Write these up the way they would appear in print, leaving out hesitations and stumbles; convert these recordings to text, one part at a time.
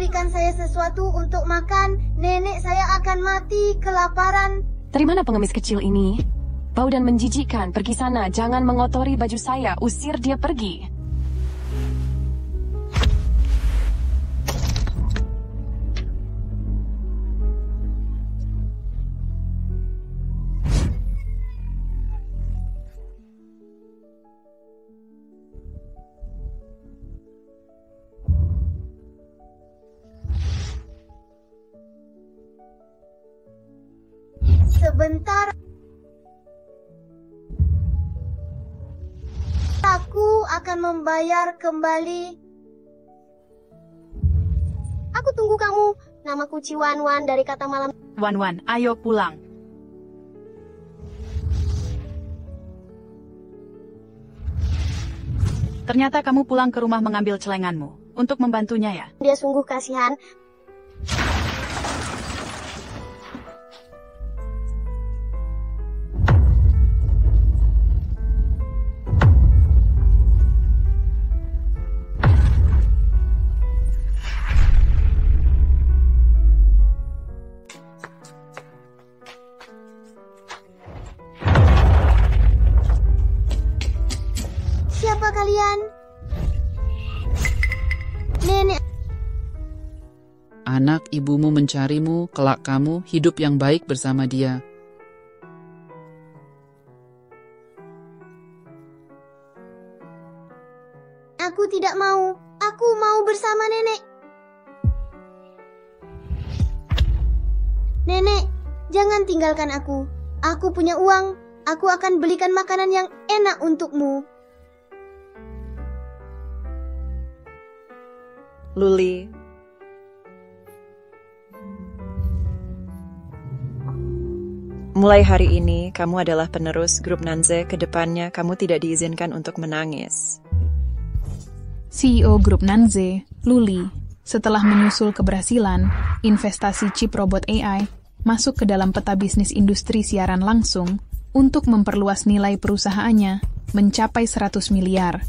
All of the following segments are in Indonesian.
berikan saya sesuatu untuk makan. Nenek saya akan mati kelaparan. Dari mana pengemis kecil ini? Bau dan menjijikkan. Pergi sana, jangan mengotori baju saya. Usir dia pergi. Sebentar. Aku akan membayar kembali. Aku tunggu kamu. Namaku Ciwan-Wan dari kata malam. Wan-Wan, ayo pulang. Ternyata kamu pulang ke rumah mengambil celenganmu. Untuk membantunya ya? Dia sungguh kasihan. Siapa kalian? Nenek. Anak ibumu mencarimu, kelak kamu hidup yang baik bersama dia. Aku tidak mau. Aku mau bersama nenek. Nenek, jangan tinggalkan aku. Aku punya uang. Aku akan belikan makanan yang enak untukmu. Luli. Mulai hari ini, kamu adalah penerus grup Nanze. Kedepannya, kamu tidak diizinkan untuk menangis. CEO grup Nanze, Luli, setelah menyusul keberhasilan, investasi chip robot AI masuk ke dalam peta bisnis industri siaran langsung untuk memperluas nilai perusahaannya mencapai 100 miliar.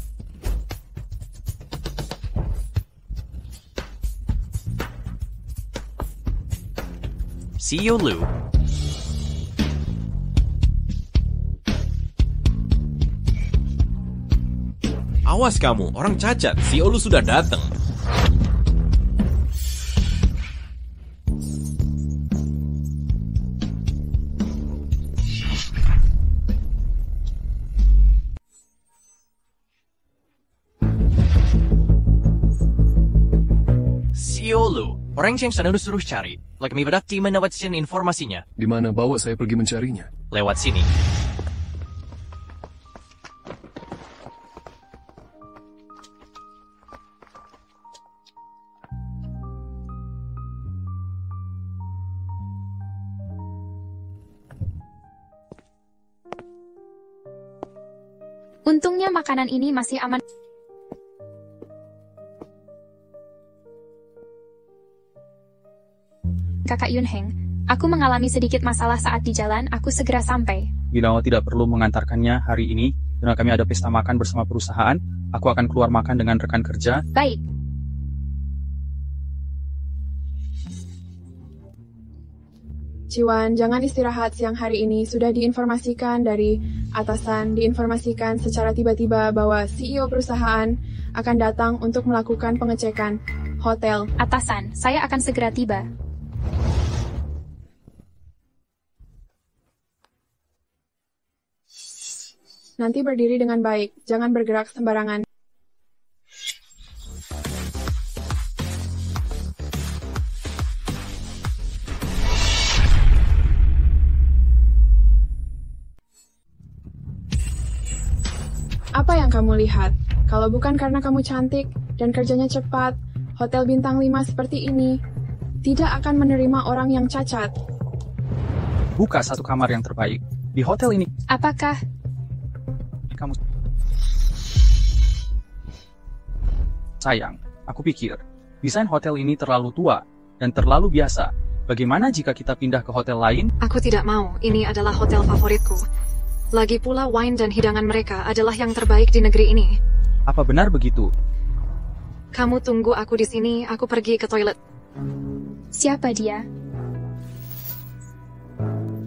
CEO Lu. Awas kamu, orang cacat. CEO Lu sudah datang. CEO Lu. Orang yang saya suruh cari. Kami berarti mendapatkan informasinya. Di mana bawa saya pergi mencarinya? Lewat sini. Untungnya makanan ini masih aman. Kakak Yunheng, aku mengalami sedikit masalah saat di jalan, aku segera sampai. Bila tidak perlu mengantarkannya hari ini, karena kami ada pesta makan bersama perusahaan, aku akan keluar makan dengan rekan kerja. Baik. Ciwan, jangan istirahat siang hari ini. Sudah diinformasikan dari atasan, diinformasikan secara tiba-tiba bahwa CEO perusahaan akan datang untuk melakukan pengecekan hotel. Atasan, saya akan segera tiba. Nanti berdiri dengan baik, jangan bergerak sembarangan. Apa yang kamu lihat? Kalau bukan karena kamu cantik dan kerjanya cepat, hotel bintang 5 seperti ini tidak akan menerima orang yang cacat. Buka satu kamar yang terbaik di hotel ini. Apakah kamu sayang? Aku pikir desain hotel ini terlalu tua dan terlalu biasa. Bagaimana jika kita pindah ke hotel lain? Aku tidak mau. Ini adalah hotel favoritku. Lagi pula wine dan hidangan mereka adalah yang terbaik di negeri ini. Apa benar begitu? Kamu tunggu aku di sini, aku pergi ke toilet. Siapa dia?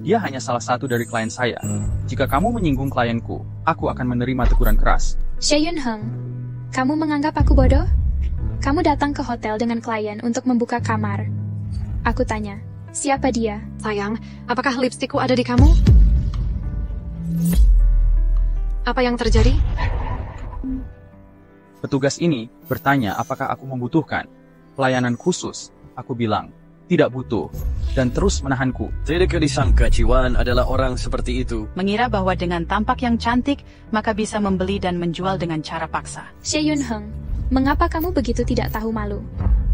Dia hanya salah satu dari klien saya. Jika kamu menyinggung klienku, aku akan menerima teguran keras. Seyun Heng, kamu menganggap aku bodoh? Kamu datang ke hotel dengan klien untuk membuka kamar. Aku tanya, siapa dia? Sayang, apakah lipstikku ada di kamu? Apa yang terjadi? Petugas ini bertanya apakah aku membutuhkan pelayanan khusus. Aku bilang, tidak butuh, dan terus menahanku. Tidak disangka Ciwan adalah orang seperti itu. Mengira bahwa dengan tampak yang cantik, maka bisa membeli dan menjual dengan cara paksa. Seyun Heng, mengapa kamu begitu tidak tahu malu?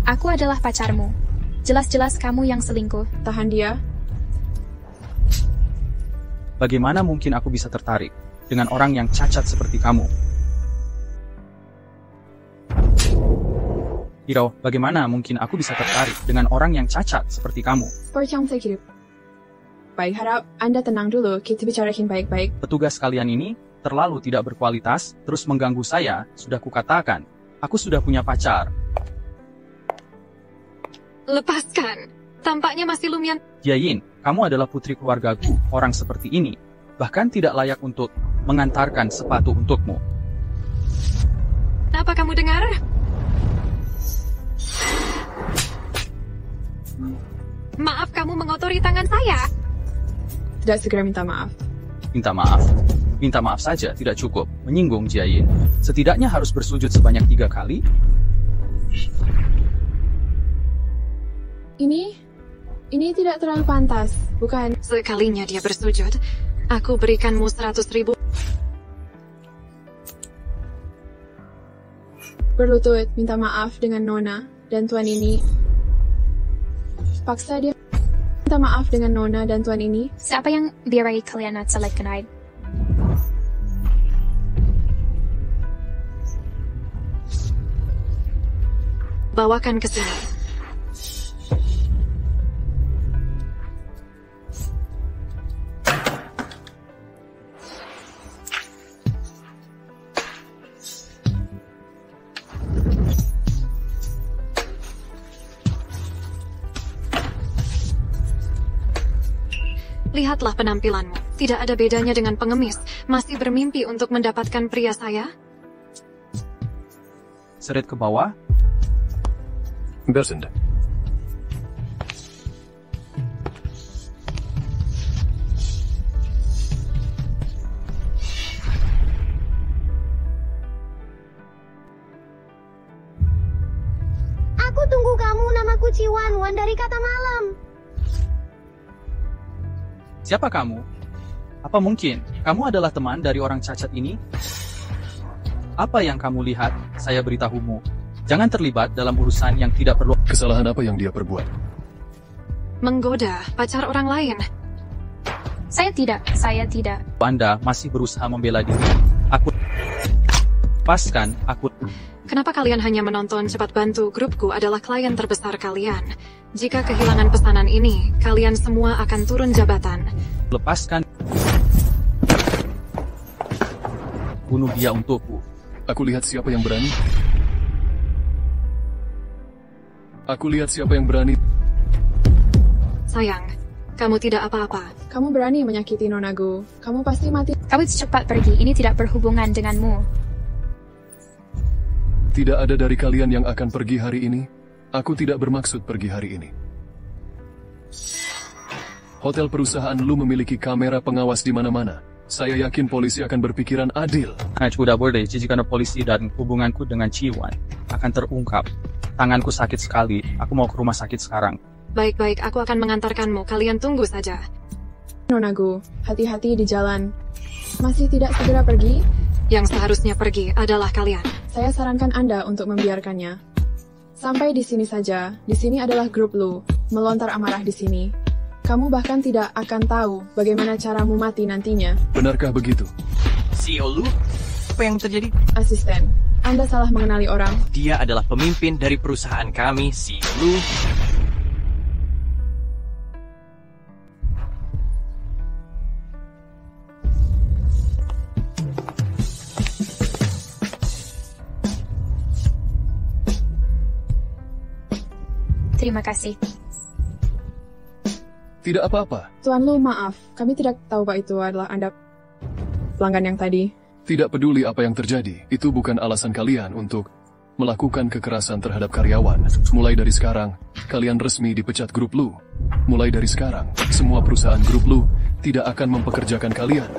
Aku adalah pacarmu. Jelas-jelas kamu yang selingkuh. Tahan dia. Bagaimana mungkin aku bisa tertarik dengan orang yang cacat seperti kamu? Hiro, bagaimana mungkin aku bisa tertarik dengan orang yang cacat seperti kamu? Percaya. Baik, harap Anda tenang dulu, kita bicarain baik-baik. Petugas kalian ini terlalu tidak berkualitas, terus mengganggu saya. Sudah kukatakan, aku sudah punya pacar. Lepaskan. Tampaknya masih lumayan. Jiayin, kamu adalah putri keluargaku. Orang seperti ini bahkan tidak layak untuk mengantarkan sepatu untukmu. Apa kamu dengar? Maaf, kamu mengotori tangan saya. Tidak segera minta maaf. Minta maaf? Minta maaf saja tidak cukup. Menyinggung Jiayin. Setidaknya harus bersujud sebanyak 3 kali. Ini tidak terlalu pantas, bukan? Sekalinya dia bersujud, aku berikanmu 100.000. Berlutut, minta maaf dengan Nona dan Tuan ini. Paksa dia minta maaf dengan Nona dan Tuan ini. Siapa yang biarai kalian at select night? Bawakan ke sini. Lihatlah penampilanmu. Tidak ada bedanya dengan pengemis. Masih bermimpi untuk mendapatkan pria saya? Seret ke bawah. Bersend. Aku tunggu kamu, namaku Ciwan, Wan dari kata malam. Siapa kamu? Apa mungkin kamu adalah teman dari orang cacat ini? Apa yang kamu lihat? Saya beritahumu. Jangan terlibat dalam urusan yang tidak perlu. Kesalahan apa yang dia perbuat? Menggoda pacar orang lain. Saya tidak. Anda masih berusaha membela diri. Aku lepaskan aku. Kenapa kalian hanya menonton? Cepat bantu, grupku adalah klien terbesar kalian. Jika kehilangan pesanan ini, kalian semua akan turun jabatan. Lepaskan. Bunuh dia untukku. Aku lihat siapa yang berani. Aku lihat siapa yang berani. Sayang, kamu tidak apa-apa. Kamu berani menyakiti Nonagu. Kamu pasti mati. Kamu cepat pergi, ini tidak berhubungan denganmu. Tidak ada dari kalian yang akan pergi hari ini. Aku tidak bermaksud pergi hari ini. Hotel perusahaan lu memiliki kamera pengawas di mana-mana. Saya yakin polisi akan berpikiran adil. Sudah boleh, jika polisi dan hubunganku dengan Ciwan akan terungkap. Tanganku sakit sekali. Aku mau ke rumah sakit sekarang. Baik-baik, aku akan mengantarkanmu. Kalian tunggu saja. Nonagu, hati-hati di jalan. Masih tidak segera pergi? Yang seharusnya pergi adalah kalian. Saya sarankan Anda untuk membiarkannya. Sampai di sini saja. Di sini adalah grup lu. Melontar amarah di sini. Kamu bahkan tidak akan tahu bagaimana caramu mati nantinya. Benarkah begitu? CEO Lu? Apa yang terjadi? Asisten, Anda salah mengenali orang. Dia adalah pemimpin dari perusahaan kami, CEO Lu. Terima kasih. Tidak apa-apa. Tuan Lu, maaf. Kami tidak tahu Pak itu adalah Anda pelanggan yang tadi. Tidak peduli apa yang terjadi, itu bukan alasan kalian untuk melakukan kekerasan terhadap karyawan. Mulai dari sekarang, kalian resmi dipecat grup Lu. Mulai dari sekarang, semua perusahaan grup Lu tidak akan mempekerjakan kalian.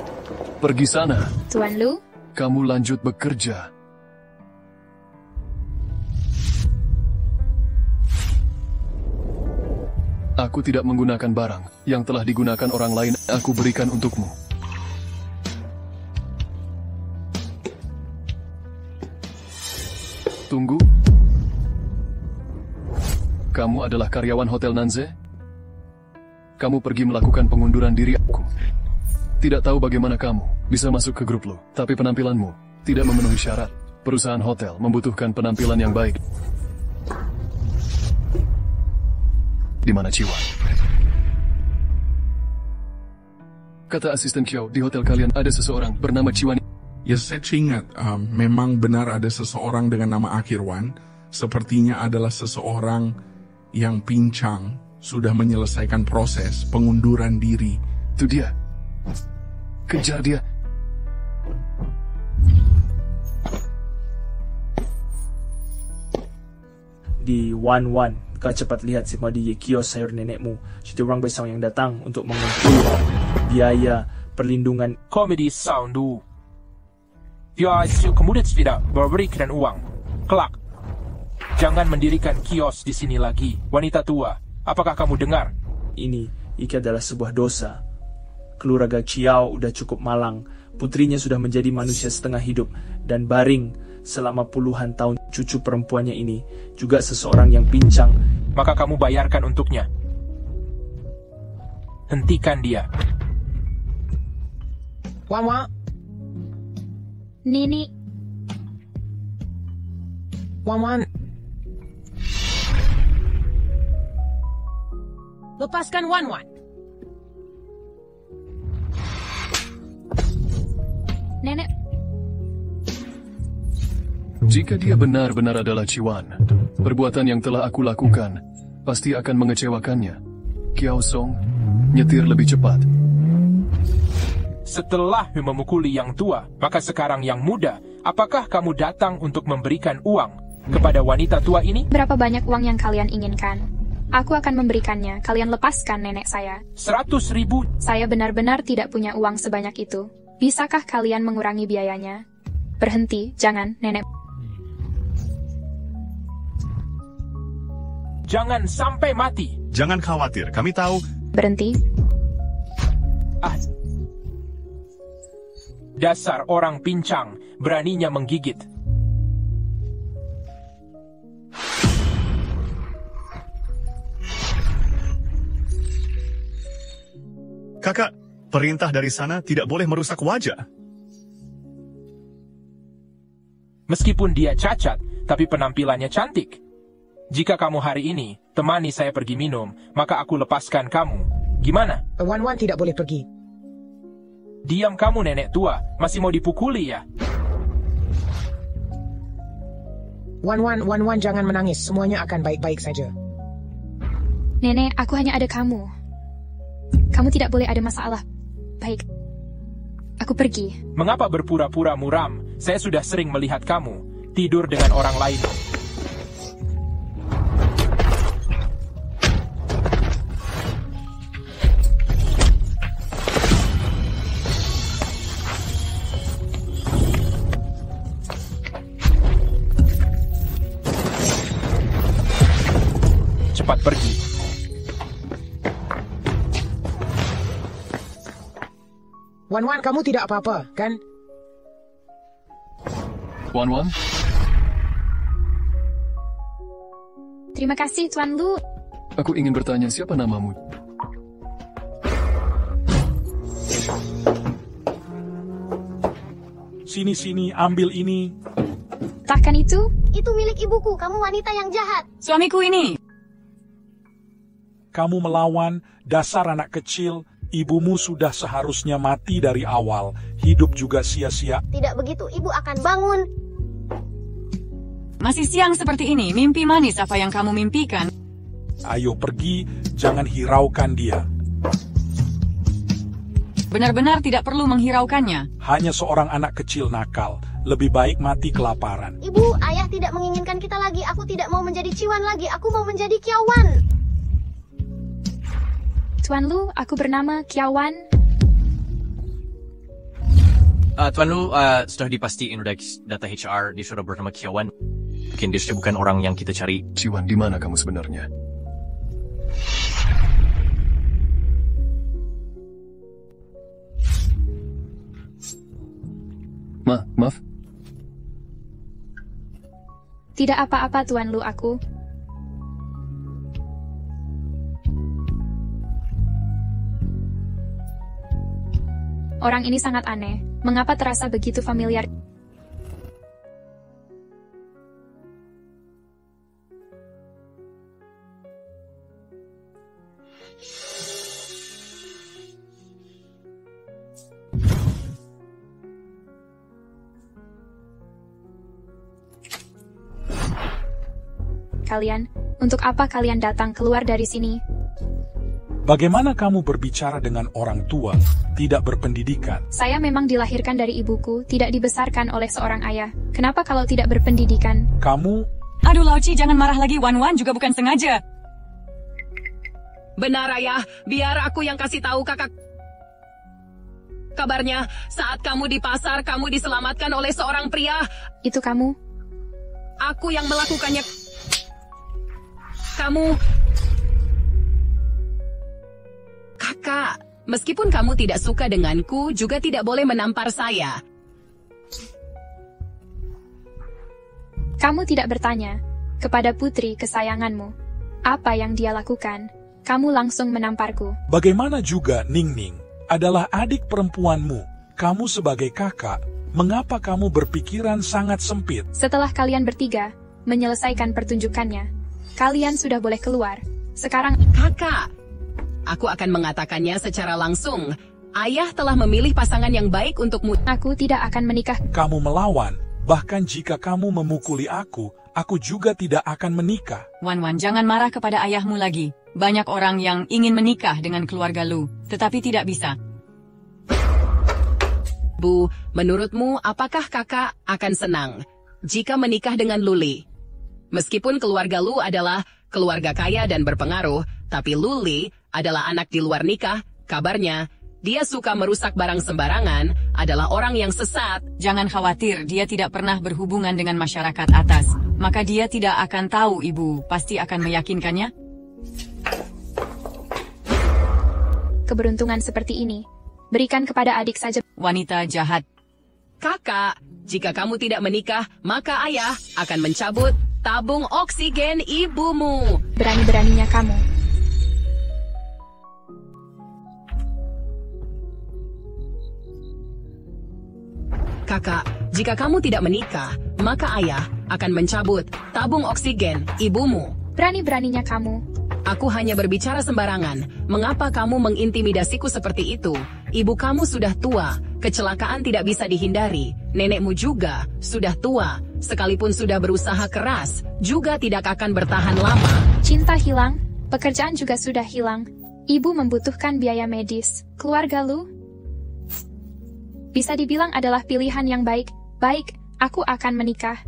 Pergi sana. Tuan Lu? Kamu lanjut bekerja. Aku tidak menggunakan barang yang telah digunakan orang lain, aku berikan untukmu. Tunggu. Kamu adalah karyawan Hotel Nanze? Kamu pergi melakukan pengunduran diri aku. Tidak tahu bagaimana kamu bisa masuk ke grup Lu, tapi penampilanmu tidak memenuhi syarat. Perusahaan hotel membutuhkan penampilan yang baik. Di mana Ciwan? Kata asisten Kiao, di hotel kalian ada seseorang bernama Ciwan. Ya, saya ingat, memang benar ada seseorang dengan nama Akhirwan. Sepertinya adalah seseorang yang pincang, sudah menyelesaikan proses pengunduran diri. Itu dia. Kejar dia. Di Wan, kau cepat lihat semua di kios sayur nenekmu. Situ orang besar yang datang untuk mengumpulkan biaya perlindungan. Komedi Soundu. Dia kemudian tidak memberikan uang. Kelak. Jangan mendirikan kios di sini lagi. Wanita tua, apakah kamu dengar? Ini adalah sebuah dosa. Keluarga Ciao udah cukup malang. Putrinya sudah menjadi manusia setengah hidup dan baring selama puluhan tahun. Cucu perempuannya ini juga seseorang yang pincang. Maka kamu bayarkan untuknya. Hentikan dia. Wawa. Nini. Wawan. Lepaskan Wan. Nenek. Jika dia benar-benar adalah Ciwan, perbuatan yang telah aku lakukan pasti akan mengecewakannya. Kiao Song, nyetir lebih cepat. Setelah memukuli yang tua, maka sekarang yang muda. Apakah kamu datang untuk memberikan uang kepada wanita tua ini? Berapa banyak uang yang kalian inginkan? Aku akan memberikannya. Kalian lepaskan nenek saya. 100.000. Saya benar-benar tidak punya uang sebanyak itu. Bisakah kalian mengurangi biayanya? Berhenti, jangan, nenek. Jangan sampai mati. Jangan khawatir, kami tahu. Berhenti. Dasar orang pincang, beraninya menggigit. Kakak, perintah dari sana tidak boleh merusak wajah. Meskipun dia cacat, tapi penampilannya cantik. Jika kamu hari ini temani saya pergi minum, maka aku lepaskan kamu. Gimana? Wan tidak boleh pergi. Diam kamu, nenek tua. Masih mau dipukuli ya? Wan, jangan menangis. Semuanya akan baik-baik saja. Nenek, aku hanya ada kamu. Kamu tidak boleh ada masalah. Baik. Aku pergi. Mengapa berpura-pura muram? Saya sudah sering melihat kamu tidur dengan orang lain. Cepat pergi. Wan, kamu tidak apa-apa, kan? Wan? Terima kasih, Tuan Lu. Aku ingin bertanya, siapa namamu? Sini, ambil ini. Takkan itu? Itu milik ibuku, kamu wanita yang jahat. Suamiku ini. Kamu melawan, dasar anak kecil. Ibumu sudah seharusnya mati dari awal. Hidup juga sia-sia. Tidak begitu, ibu akan bangun. Masih siang seperti ini, mimpi manis apa yang kamu mimpikan? Ayo pergi, jangan hiraukan dia. Benar-benar tidak perlu menghiraukannya. Hanya seorang anak kecil nakal. Lebih baik mati kelaparan. Ibu, ayah tidak menginginkan kita lagi. Aku tidak mau menjadi Ciwan lagi. Aku mau menjadi Kiawan. Tuan Lu, aku bernama Kiawan. Tuan Lu, sudah dipastiin udah data HR, dia sudah bernama Kiawan. Mungkin dia sudah bukan orang yang kita cari. Ciwan, di mana kamu sebenarnya? Maaf. Tidak apa-apa, Tuan Lu, aku. Orang ini sangat aneh. Mengapa terasa begitu familiar? Kalian, untuk apa kalian datang keluar dari sini? Bagaimana kamu berbicara dengan orang tua, tidak berpendidikan? Saya memang dilahirkan dari ibuku, tidak dibesarkan oleh seorang ayah. Kenapa kalau tidak berpendidikan? Kamu... Aduh, Lauci, jangan marah lagi. Wan juga bukan sengaja. Benar, Ayah. Biar aku yang kasih tahu kakak. Kabarnya, saat kamu di pasar, kamu diselamatkan oleh seorang pria. Itu kamu? Aku yang melakukannya. Kamu... Kakak, meskipun kamu tidak suka denganku, juga tidak boleh menampar saya. Kamu tidak bertanya kepada putri kesayanganmu apa yang dia lakukan. Kamu langsung menamparku. Bagaimana juga Ningning adalah adik perempuanmu. Kamu sebagai kakak, mengapa kamu berpikiran sangat sempit? Setelah kalian bertiga menyelesaikan pertunjukannya, kalian sudah boleh keluar. Sekarang... Kakak, aku akan mengatakannya secara langsung. Ayah telah memilih pasangan yang baik untukmu. Aku tidak akan menikah. Kamu melawan. Bahkan jika kamu memukuli aku juga tidak akan menikah. Wan, jangan marah kepada ayahmu lagi. Banyak orang yang ingin menikah dengan keluarga Lu, tetapi tidak bisa. Bu, menurutmu apakah kakak akan senang jika menikah dengan Luli? Meskipun keluarga Lu adalah keluarga kaya dan berpengaruh, tapi Luli adalah anak di luar nikah. Kabarnya, dia suka merusak barang sembarangan, adalah orang yang sesat. Jangan khawatir, dia tidak pernah berhubungan dengan masyarakat atas. Maka dia tidak akan tahu, Ibu. Pasti akan meyakinkannya. Keberuntungan seperti ini, berikan kepada adik saja. Wanita jahat. Kakak, jika kamu tidak menikah, maka ayah akan mencabut tabung oksigen ibumu. Berani-beraninya kamu. Kakak, jika kamu tidak menikah, maka ayah akan mencabut tabung oksigen ibumu. Berani-beraninya kamu. Aku hanya berbicara sembarangan. Mengapa kamu mengintimidasiku seperti itu? Ibu kamu sudah tua, kecelakaan tidak bisa dihindari. Nenekmu juga sudah tua, sekalipun sudah berusaha keras, juga tidak akan bertahan lama. Cinta hilang, pekerjaan juga sudah hilang. Ibu membutuhkan biaya medis. Keluarga Lu bisa dibilang adalah pilihan yang baik. Baik, aku akan menikah.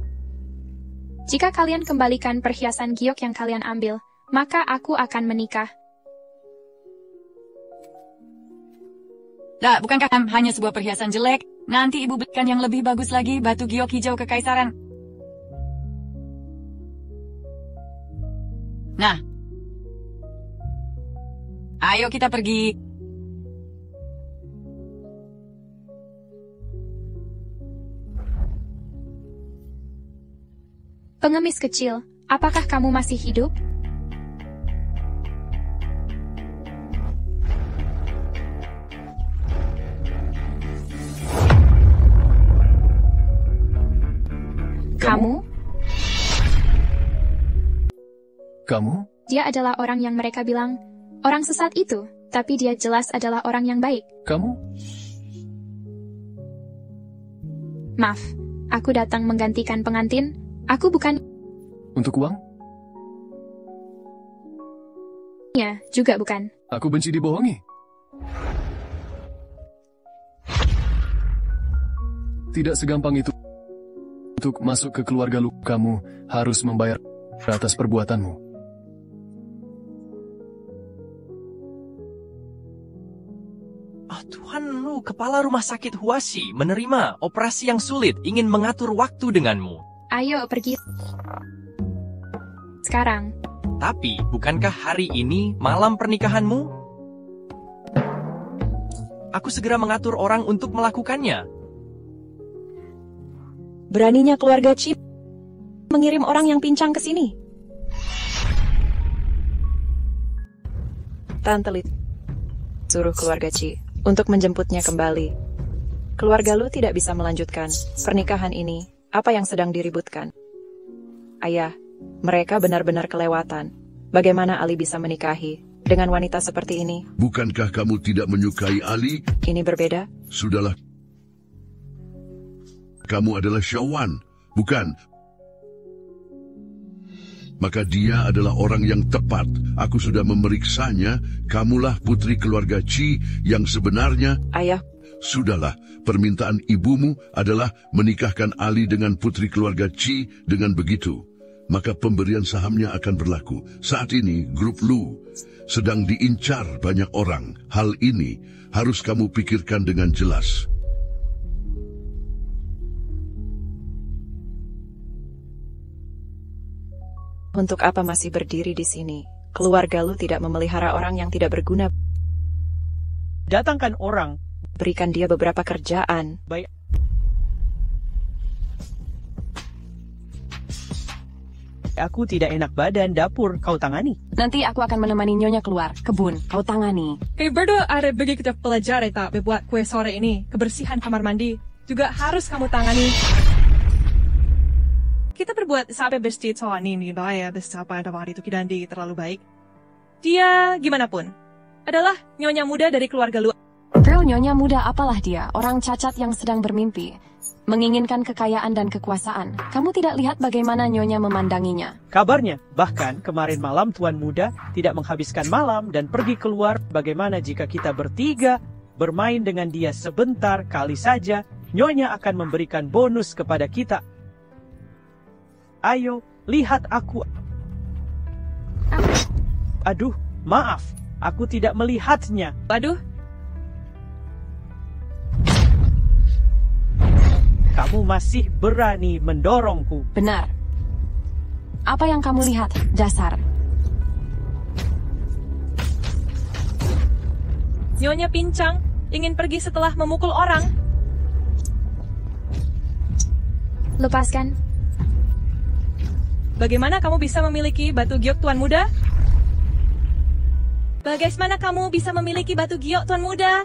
Jika kalian kembalikan perhiasan giok yang kalian ambil, maka aku akan menikah. Lah, bukankah hanya sebuah perhiasan jelek? Nanti ibu belikan yang lebih bagus lagi, batu giok hijau kekaisaran. Nah, ayo kita pergi. Pengemis kecil, apakah kamu masih hidup? Kamu? Dia adalah orang yang mereka bilang, orang sesat itu, tapi dia jelas adalah orang yang baik. Kamu? Maaf, aku datang menggantikan pengantin. Aku bukan... Untuk uang? Ya, juga bukan. Aku benci dibohongi. Tidak segampang itu untuk masuk ke keluarga lu. Kamu harus membayar atas perbuatanmu. Tuhan lu, kepala rumah sakit Huashi, menerima operasi yang sulit, ingin mengatur waktu denganmu. Ayo pergi sekarang. Tapi, bukankah hari ini malam pernikahanmu? Aku segera mengatur orang untuk melakukannya. Beraninya keluarga Chi mengirim orang yang pincang ke sini. Tante Lit suruh keluarga Chi untuk menjemputnya kembali. Keluarga lu tidak bisa melanjutkan pernikahan ini. Apa yang sedang diributkan? Ayah, mereka benar-benar kelewatan. Bagaimana Ali bisa menikahi dengan wanita seperti ini? Bukankah kamu tidak menyukai Ali? Ini berbeda. Sudahlah. Kamu adalah Shawan, bukan? Maka dia adalah orang yang tepat. Aku sudah memeriksanya. Kamulah putri keluarga Chi yang sebenarnya. Ayah. Sudahlah, permintaan ibumu adalah menikahkan Ali dengan putri keluarga Chi. Dengan begitu, maka pemberian sahamnya akan berlaku. Saat ini, grup Lu sedang diincar banyak orang. Hal ini harus kamu pikirkan dengan jelas. Untuk apa masih berdiri di sini? Keluarga lu tidak memelihara orang yang tidak berguna. Datangkan orang. Berikan dia beberapa kerjaan. Baik. Aku tidak enak badan, dapur kau tangani. Nanti aku akan menemani Nyonya keluar, kebun, kau tangani. Berdua ada bagi kita pelajari tak membuat kue sore ini. Kebersihan kamar mandi juga harus kamu tangani. Kita berbuat sampai bersih soal ini, ya, sampai ada waktu itu Kidandi terlalu baik. Dia, gimana pun, adalah Nyonya muda dari keluarga lu. Girl, Nyonya muda apalah dia, orang cacat yang sedang bermimpi. Menginginkan kekayaan dan kekuasaan. Kamu tidak lihat bagaimana Nyonya memandanginya. Kabarnya, bahkan kemarin malam Tuan Muda tidak menghabiskan malam dan pergi keluar. Bagaimana jika kita bertiga bermain dengan dia sebentar kali saja, Nyonya akan memberikan bonus kepada kita. Ayo, lihat aku. Aduh, maaf, aku tidak melihatnya. Aduh. Kamu masih berani mendorongku. Benar. Apa yang kamu lihat, dasar? Nyonya pincang, ingin pergi setelah memukul orang. Lepaskan. Bagaimana kamu bisa memiliki batu giok Tuan Muda? Bagaimana kamu bisa memiliki batu giok Tuan Muda?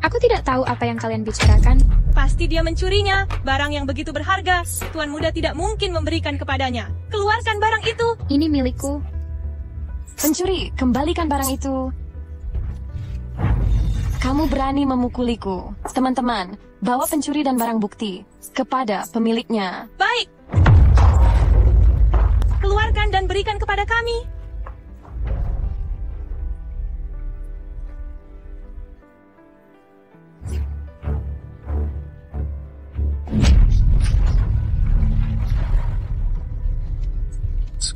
Aku tidak tahu apa yang kalian bicarakan. Pasti dia mencurinya. Barang yang begitu berharga, Tuan Muda tidak mungkin memberikan kepadanya. Keluarkan barang itu. Ini milikku. Pencuri, kembalikan barang itu. Kamu berani memukuliku. Teman-teman, bawa pencuri dan barang bukti kepada pemiliknya. Baik. Keluarkan dan berikan kepada kami.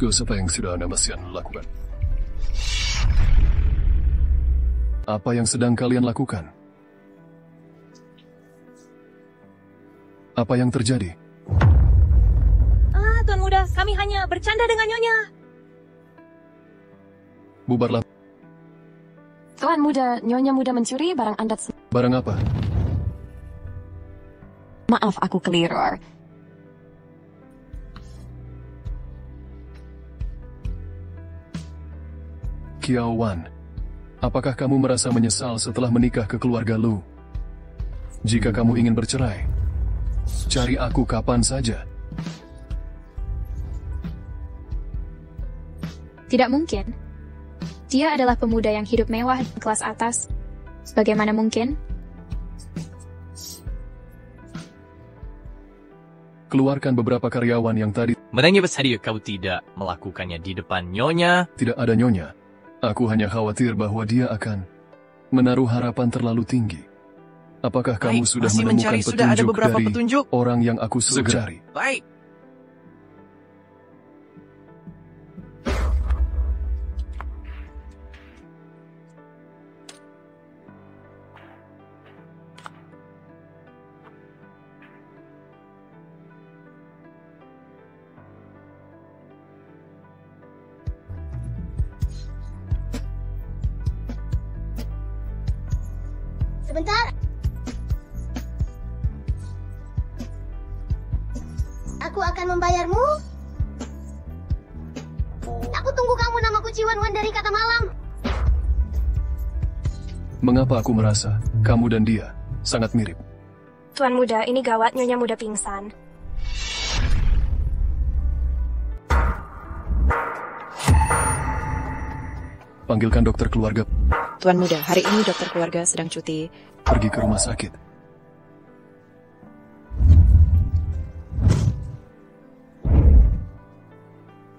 Tugas apa yang sudah Anda masih lakukan? Apa yang sedang kalian lakukan? Apa yang terjadi? Tuan Muda, kami hanya bercanda dengan Nyonya. Bubarlah. Tuan Muda, Nyonya muda mencuri barang Anda. Barang apa? Maaf, aku keliru. Qiao Wan, apakah kamu merasa menyesal setelah menikah ke keluarga Lu? Jika kamu ingin bercerai, cari aku kapan saja. Tidak mungkin. Dia adalah pemuda yang hidup mewah di kelas atas. Bagaimana mungkin? Keluarkan beberapa karyawan yang tadi. Menanya besar kau tidak melakukannya di depan Nyonya? Tidak ada Nyonya. Aku hanya khawatir bahwa dia akan menaruh harapan terlalu tinggi. Apakah kamu Baik, sudah masih menemukan mencari, sudah ada petunjuk beberapa dari petunjuk. orang yang aku suruh cari? Baik. Sebentar. Aku akan membayarmu. Aku tunggu kamu, namaku Ciwan-Wan dari Kata Malam. Mengapa aku merasa kamu dan dia sangat mirip? Tuan Muda, ini gawat, Nyonya Muda pingsan. Panggilkan dokter keluarga. Tuan Muda, hari ini dokter keluarga sedang cuti. Pergi ke rumah sakit.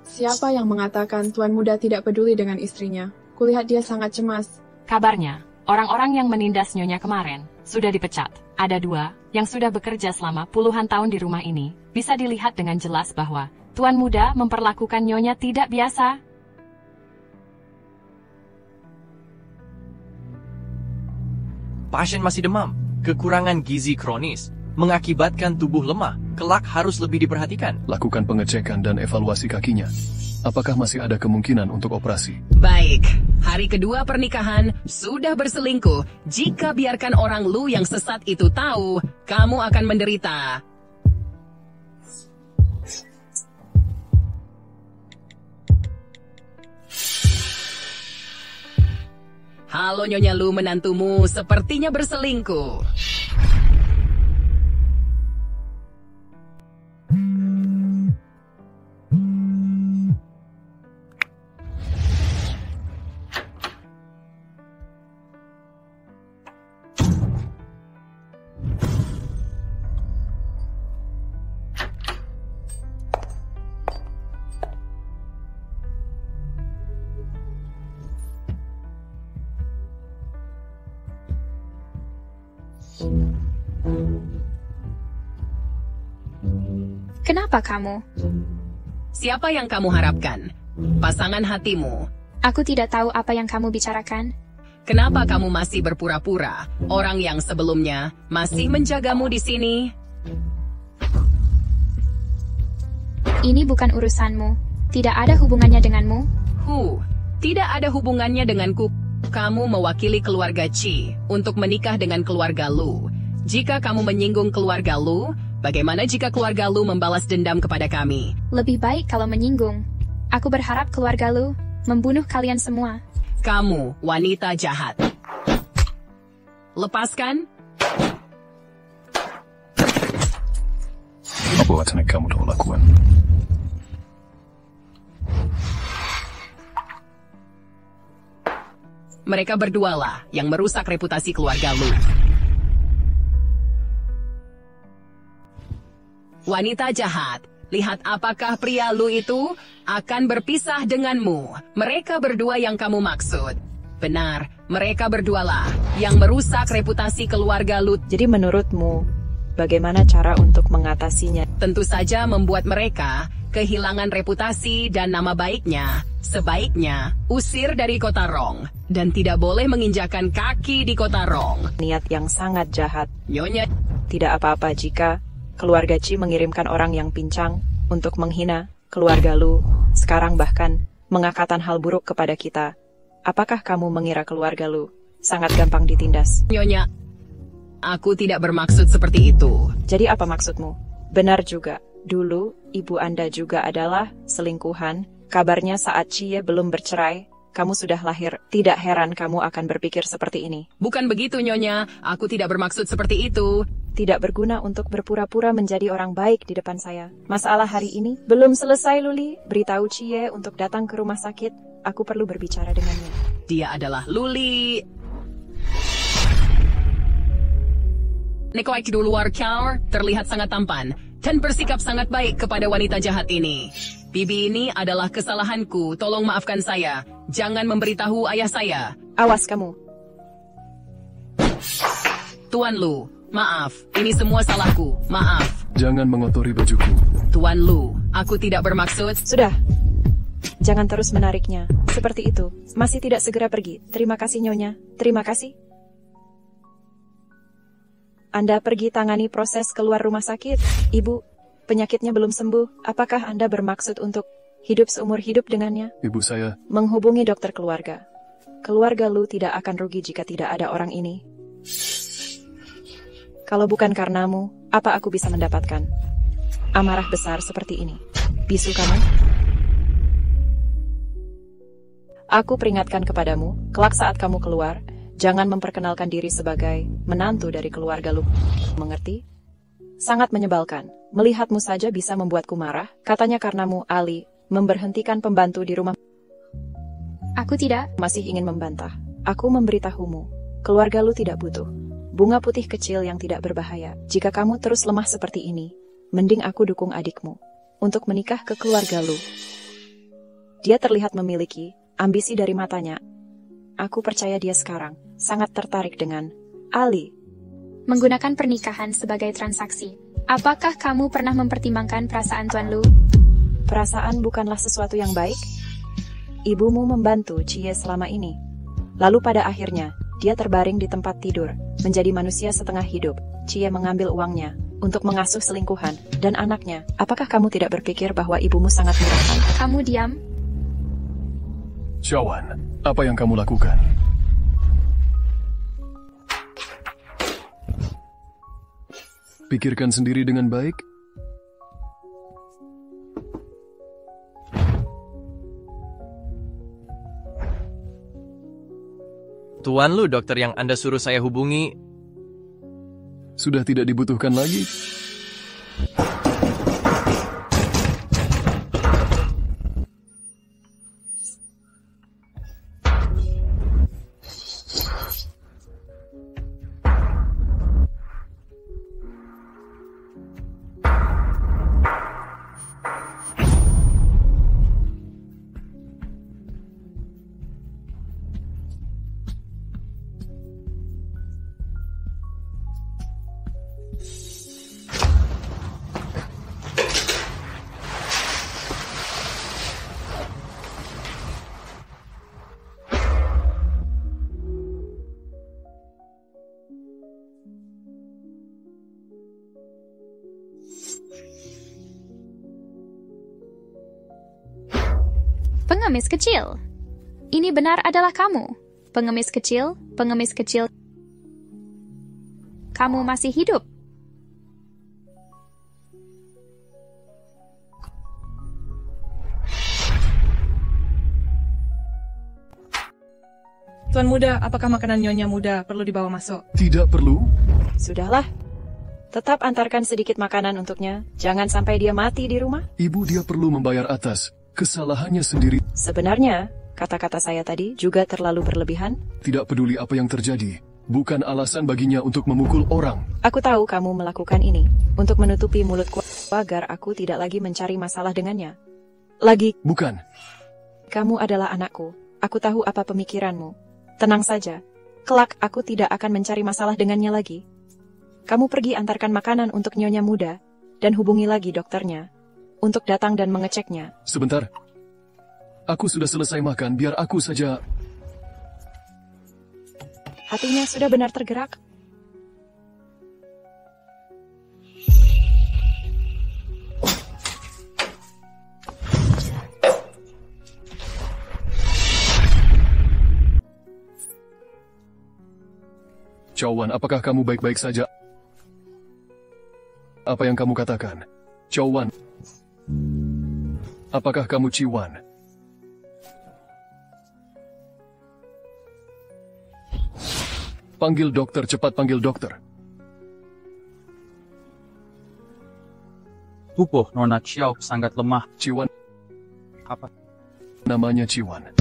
Siapa yang mengatakan Tuan Muda tidak peduli dengan istrinya? Kulihat dia sangat cemas. Kabarnya, orang-orang yang menindas Nyonya kemarin sudah dipecat. Ada 2 yang sudah bekerja selama puluhan tahun di rumah ini. Bisa dilihat dengan jelas bahwa Tuan Muda memperlakukan Nyonya tidak biasa. Pasien masih demam, kekurangan gizi kronis, mengakibatkan tubuh lemah, kelak harus lebih diperhatikan. Lakukan pengecekan dan evaluasi kakinya. Apakah masih ada kemungkinan untuk operasi? Baik, hari kedua pernikahan sudah berselingkuh. Jika biarkan orang Lu yang sesat itu tahu, kamu akan menderita. Halo Nyonya Lu, menantumu sepertinya berselingkuh. Kenapa kamu? Siapa yang kamu harapkan? Pasangan hatimu. Aku tidak tahu apa yang kamu bicarakan. Kenapa kamu masih berpura-pura? Orang yang sebelumnya masih menjagamu di sini. Ini bukan urusanmu. Tidak ada hubungannya denganmu. Tidak ada hubungannya denganku. Kamu mewakili keluarga Chi untuk menikah dengan keluarga Lu. Jika kamu menyinggung keluarga Lu, bagaimana jika keluarga Lu membalas dendam kepada kami? Lebih baik kalau menyinggung. Aku berharap keluarga Lu membunuh kalian semua. Kamu wanita jahat. Lepaskan. Apa yang kamu telah lakukan? Mereka berdualah yang merusak reputasi keluarga Lu. Wanita jahat, lihat apakah pria Lu itu akan berpisah denganmu. Mereka berdua yang kamu maksud. Benar, mereka berdualah yang merusak reputasi keluarga Lu. Jadi menurutmu, bagaimana cara untuk mengatasinya? Tentu saja membuat mereka kehilangan reputasi dan nama baiknya. Sebaiknya usir dari Kota Rong dan tidak boleh menginjakan kaki di Kota Rong. Niat yang sangat jahat. Nyonya, tidak apa-apa jika keluarga Chi mengirimkan orang yang pincang untuk menghina keluarga Lu. Sekarang bahkan mengatakan hal buruk kepada kita. Apakah kamu mengira keluarga Lu sangat gampang ditindas? Nyonya, aku tidak bermaksud seperti itu. Jadi apa maksudmu? Benar juga. Dulu, ibu Anda juga adalah selingkuhan. Kabarnya saat Chie belum bercerai, kamu sudah lahir. Tidak heran kamu akan berpikir seperti ini. Bukan begitu, Nyonya. Aku tidak bermaksud seperti itu. Tidak berguna untuk berpura-pura menjadi orang baik di depan saya. Masalah hari ini belum selesai, Luli. Beritahu Chie untuk datang ke rumah sakit. Aku perlu berbicara dengannya. Dia adalah Luli. Nikolai di luar kamar terlihat sangat tampan dan bersikap sangat baik kepada wanita jahat ini. Bibi ini adalah kesalahanku, tolong maafkan saya. Jangan memberitahu ayah saya. Awas kamu. Tuan Lu, maaf. Ini semua salahku. Maaf. Jangan mengotori bajuku. Tuan Lu, aku tidak bermaksud. Sudah. Jangan terus menariknya. Seperti itu. Masih tidak segera pergi. Terima kasih, Nyonya. Terima kasih. Anda pergi tangani proses keluar rumah sakit. Ibu, penyakitnya belum sembuh. Apakah Anda bermaksud untuk hidup seumur hidup dengannya? Ibu saya. Menghubungi dokter keluarga. Keluarga Lu tidak akan rugi jika tidak ada orang ini. Kalau bukan karenamu, apa aku bisa mendapatkan? Amarah besar seperti ini. Bisu kamu? Aku peringatkan kepadamu, kelak saat kamu keluar, jangan memperkenalkan diri sebagai menantu dari keluarga Lu. Mengerti? Sangat menyebalkan. Melihatmu saja bisa membuatku marah. Katanya karenamu, Ali, memberhentikan pembantu di rumah. Aku tidak. Masih ingin membantah. Aku memberitahumu, keluarga Lu tidak butuh bunga putih kecil yang tidak berbahaya. Jika kamu terus lemah seperti ini, mending aku dukung adikmu untuk menikah ke keluarga Lu. Dia terlihat memiliki ambisi dari matanya. Aku percaya dia sekarang sangat tertarik dengan Ali. Menggunakan pernikahan sebagai transaksi. Apakah kamu pernah mempertimbangkan perasaan Tuan Lu? Perasaan bukanlah sesuatu yang baik. Ibumu membantu Cie selama ini. Lalu pada akhirnya, dia terbaring di tempat tidur, menjadi manusia setengah hidup. Cie mengambil uangnya untuk mengasuh selingkuhan dan anaknya. Apakah kamu tidak berpikir bahwa ibumu sangat murah? Kamu diam. Shawan, apa yang kamu lakukan? Pikirkan sendiri dengan baik. Tuan Lu, dokter yang Anda suruh saya hubungi sudah tidak dibutuhkan lagi. Pengemis kecil. Ini benar adalah kamu. Pengemis kecil, pengemis kecil. Kamu masih hidup. Tuan Muda, apakah makanan Nyonya Muda perlu dibawa masuk? Tidak perlu. Sudahlah. Tetap antarkan sedikit makanan untuknya. Jangan sampai dia mati di rumah. Ibu, dia perlu membayar atas kesalahannya sendiri. Sebenarnya, kata-kata saya tadi juga terlalu berlebihan. Tidak peduli apa yang terjadi. Bukan alasan baginya untuk memukul orang. Aku tahu kamu melakukan ini untuk menutupi mulutku agar aku tidak lagi mencari masalah dengannya. Lagi. Bukan. Kamu adalah anakku. Aku tahu apa pemikiranmu. Tenang saja. Kelak aku tidak akan mencari masalah dengannya lagi. Kamu pergi antarkan makanan untuk Nyonya Muda dan hubungi lagi dokternya untuk datang dan mengeceknya. Sebentar. Aku sudah selesai makan, biar aku saja. Hatinya sudah benar tergerak. Shawan, apakah kamu baik-baik saja? Apa yang kamu katakan? Shawan. Apakah kamu Ciwan? Panggil dokter, cepat panggil dokter. Tubuh Nona Xiao sangat lemah. Ciwan. Apa? Namanya Ciwan.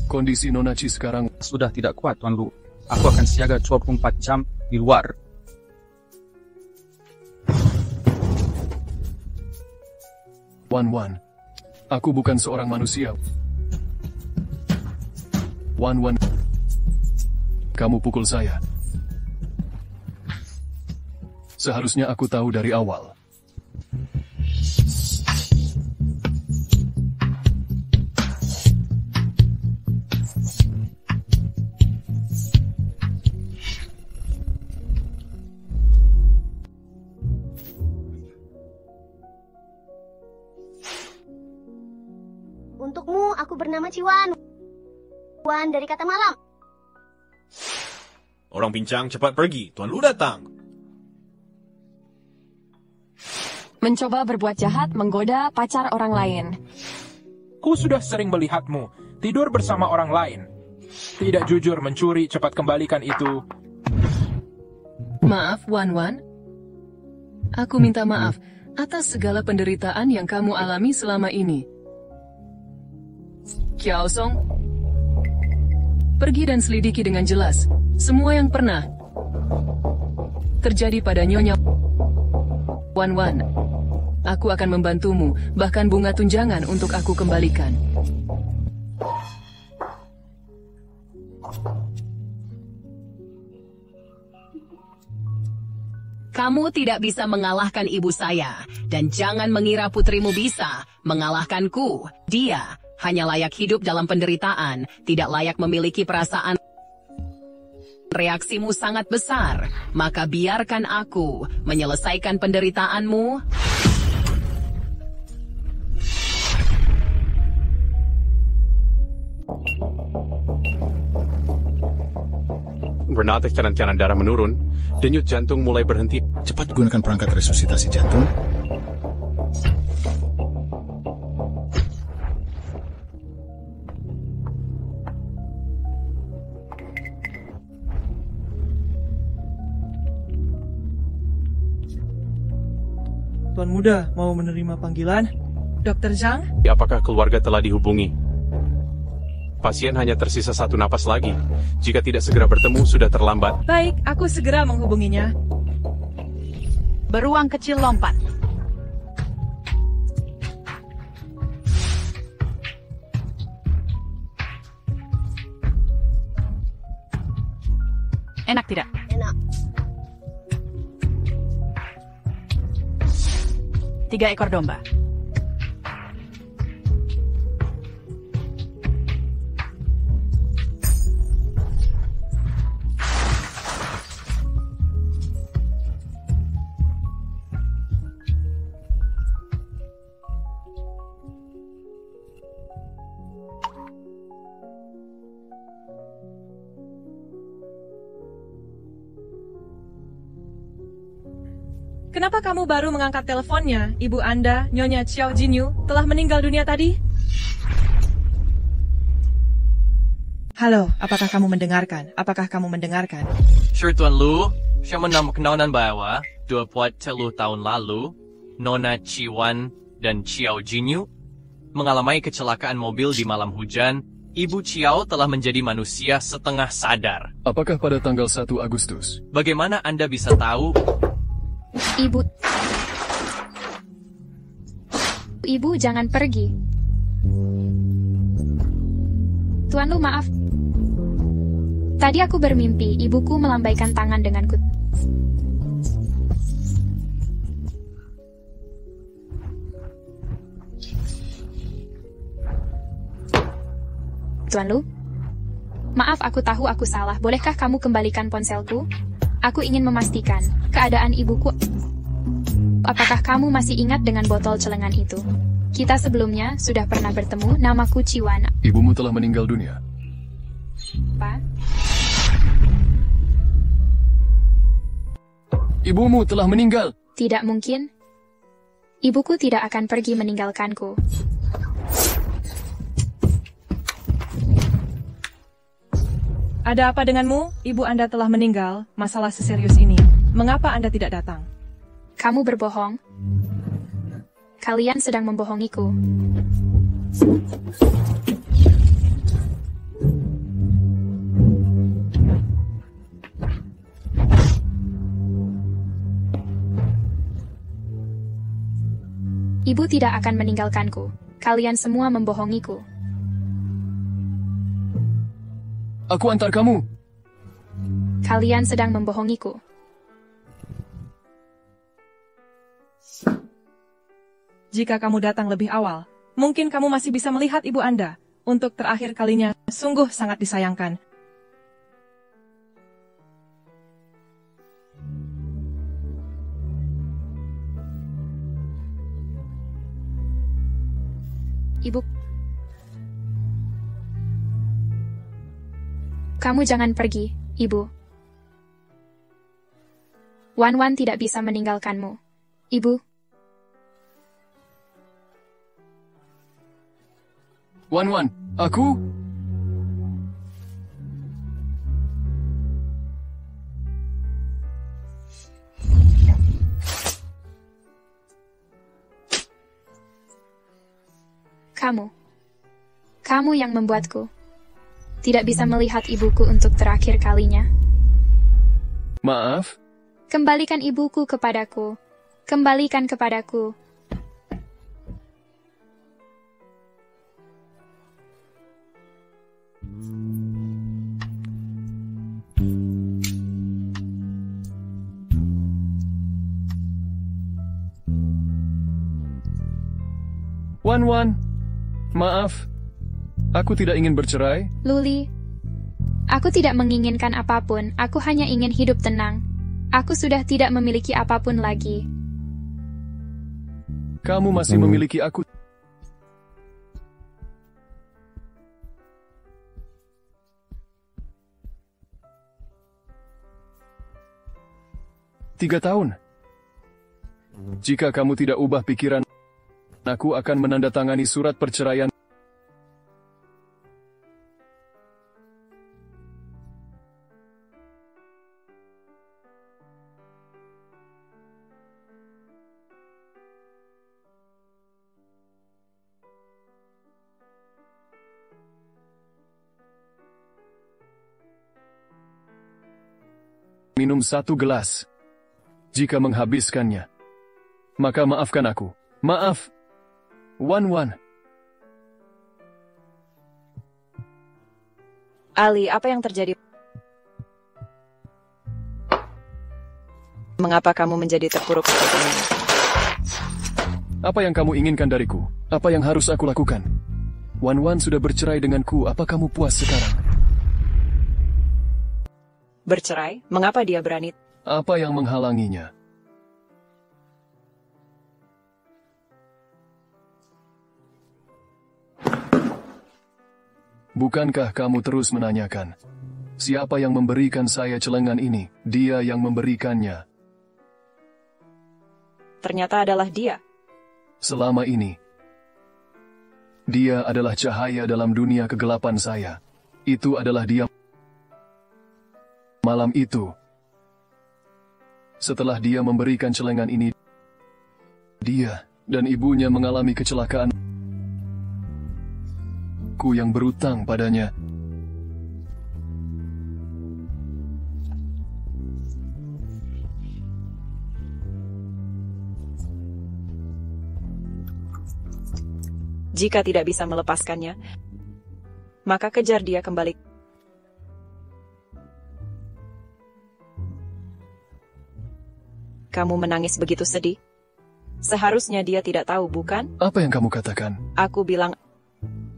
Kondisi Nona Ci sekarang sudah tidak kuat, Tuan Lu. Aku akan siaga 24 jam di luar. Wan, aku bukan seorang manusia. Wan, kamu pukul saya. Seharusnya aku tahu dari awal. Untukmu, aku bernama Ciwan. Wan dari kata malam. Orang pincang, cepat pergi. Tuan Lu datang. Mencoba berbuat jahat, menggoda pacar orang lain. Ku sudah sering melihatmu tidur bersama orang lain. Tidak jujur mencuri, cepat kembalikan itu. Maaf, Wan. Aku minta maaf atas segala penderitaan yang kamu alami selama ini. Kiao Song, pergi dan selidiki dengan jelas semua yang pernah terjadi pada Nyonya Wan. Aku akan membantumu, bahkan bunga tunjangan untuk aku kembalikan. Kamu tidak bisa mengalahkan ibu saya, dan jangan mengira putrimu bisa mengalahkanku. Dia hanya layak hidup dalam penderitaan, tidak layak memiliki perasaan. Reaksimu sangat besar, maka biarkan aku menyelesaikan penderitaanmu. Bernard tekanan darah menurun, denyut jantung mulai berhenti. Cepat gunakan perangkat resusitasi jantung. Tuan Muda mau menerima panggilan? Dr. Zhang? Apakah keluarga telah dihubungi? Pasien hanya tersisa 1 napas lagi. Jika tidak segera bertemu, sudah terlambat. Baik, aku segera menghubunginya. Beruang kecil lompat. Enak tidak? Enak. 3 ekor domba. Kenapa kamu baru mengangkat teleponnya? Ibu Anda, Nyonya Xiao Jinyu, telah meninggal dunia tadi? Halo, apakah kamu mendengarkan? Apakah kamu mendengarkan? Sure, Tuan Lu. Siya menang kenaunan bahwa 23 tahun lalu, Nona Ciwan dan Xiao Jinyu mengalami kecelakaan mobil di malam hujan. Ibu Xiao telah menjadi manusia setengah sadar. Apakah pada tanggal 1 Agustus? Bagaimana Anda bisa tahu? Ibu, jangan pergi. Tuan Lu, maaf. Tadi aku bermimpi, ibuku melambaikan tangan denganku. Tuan Lu, maaf, aku tahu aku salah. Bolehkah kamu kembalikan ponselku? Aku ingin memastikan keadaan ibuku. Apakah kamu masih ingat dengan botol celengan itu? Kita sebelumnya sudah pernah bertemu. Namaku Ciwan. Ibumu telah meninggal dunia. Apa? Ibumu telah meninggal. Tidak mungkin. Ibuku tidak akan pergi meninggalkanku. Ada apa denganmu? Ibu Anda telah meninggal. Masalah seserius ini. Mengapa Anda tidak datang? Kamu berbohong. Kalian sedang membohongiku. Ibu tidak akan meninggalkanku. Kalian semua membohongiku. Aku antar kamu. Kalian sedang membohongiku. jika kamu datang lebih awal. Mungkin kamu masih bisa melihat ibu Anda. Untuk terakhir kalinya, sungguh sangat disayangkan. Ibu, kamu jangan pergi, Ibu. Wan tidak bisa meninggalkanmu. Ibu. Wan, aku? Kamu yang membuatku tidak bisa melihat ibuku untuk terakhir kalinya. Maaf? Kembalikan ibuku kepadaku. Kembalikan kepadaku. Wan, maaf. Aku tidak ingin bercerai. Luli, aku tidak menginginkan apapun. Aku hanya ingin hidup tenang. Aku sudah tidak memiliki apapun lagi. Kamu masih memiliki aku. Tiga tahun. Jika kamu tidak ubah pikiran, aku akan menandatangani surat perceraian. Minum 1 gelas. Jika menghabiskannya, maka maafkan aku. Maaf. Wan. Ali, apa yang terjadi? Mengapa kamu menjadi terpuruk seperti ini? Apa yang kamu inginkan dariku? Apa yang harus aku lakukan? Wan sudah bercerai denganku. Apa kamu puas sekarang? Bercerai? Mengapa dia berani? Apa yang menghalanginya? Bukankah kamu terus menanyakan, siapa yang memberikan saya celengan ini? Dia yang memberikannya. Ternyata adalah dia. Selama ini, dia adalah cahaya dalam dunia kegelapan saya. Itu adalah dia. Malam itu, setelah dia memberikan celengan ini, dia dan ibunya mengalami kecelakaan. Ku yang berutang padanya. Jika tidak bisa melepaskannya, maka kejar dia kembali. Kamu menangis begitu sedih. Seharusnya dia tidak tahu, bukan? Apa yang kamu katakan? Aku bilang,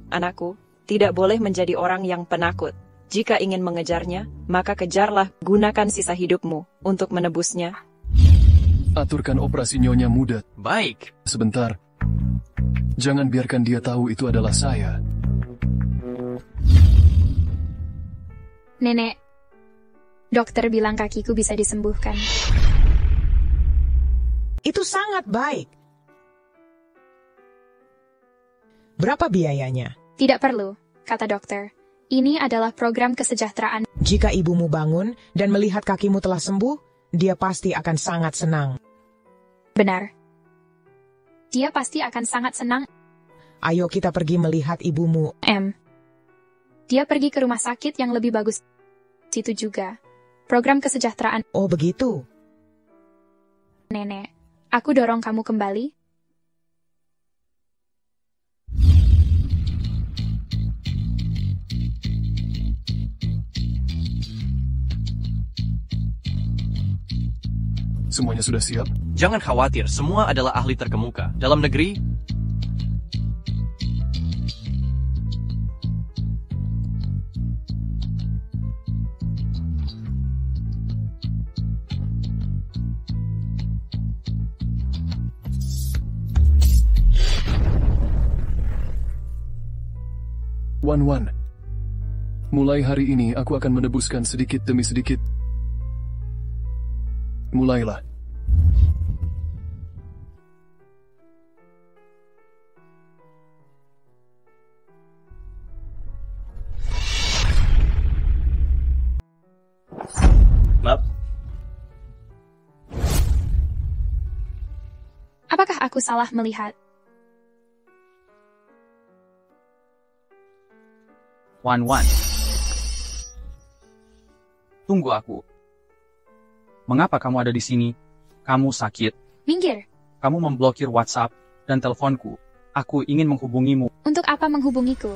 anakku, tidak boleh menjadi orang yang penakut. Jika ingin mengejarnya, maka kejarlah, gunakan sisa hidupmu untuk menebusnya. Aturkan operasi Nyonya Muda. Baik. Sebentar. Jangan biarkan dia tahu itu adalah saya. Nenek, dokter bilang kakiku bisa disembuhkan. Itu sangat baik. Berapa biayanya? Tidak perlu, kata dokter. Ini adalah program kesejahteraan. Jika ibumu bangun dan melihat kakimu telah sembuh, dia pasti akan sangat senang. Benar. Dia pasti akan sangat senang. Ayo kita pergi melihat ibumu. Dia pergi ke rumah sakit yang lebih bagus. Situ juga. Program kesejahteraan. Oh begitu. Nenek, aku dorong kamu kembali. Semuanya sudah siap? Jangan khawatir, semua adalah ahli terkemuka. Dalam negeri, Wan. Mulai hari ini aku akan menebuskan sedikit demi sedikit. Mulailah. Maaf. Apakah aku salah melihat? Wan. Tunggu aku. Mengapa kamu ada di sini? Kamu sakit. Minggir. Kamu memblokir WhatsApp dan teleponku. Aku ingin menghubungimu. Untuk apa menghubungiku?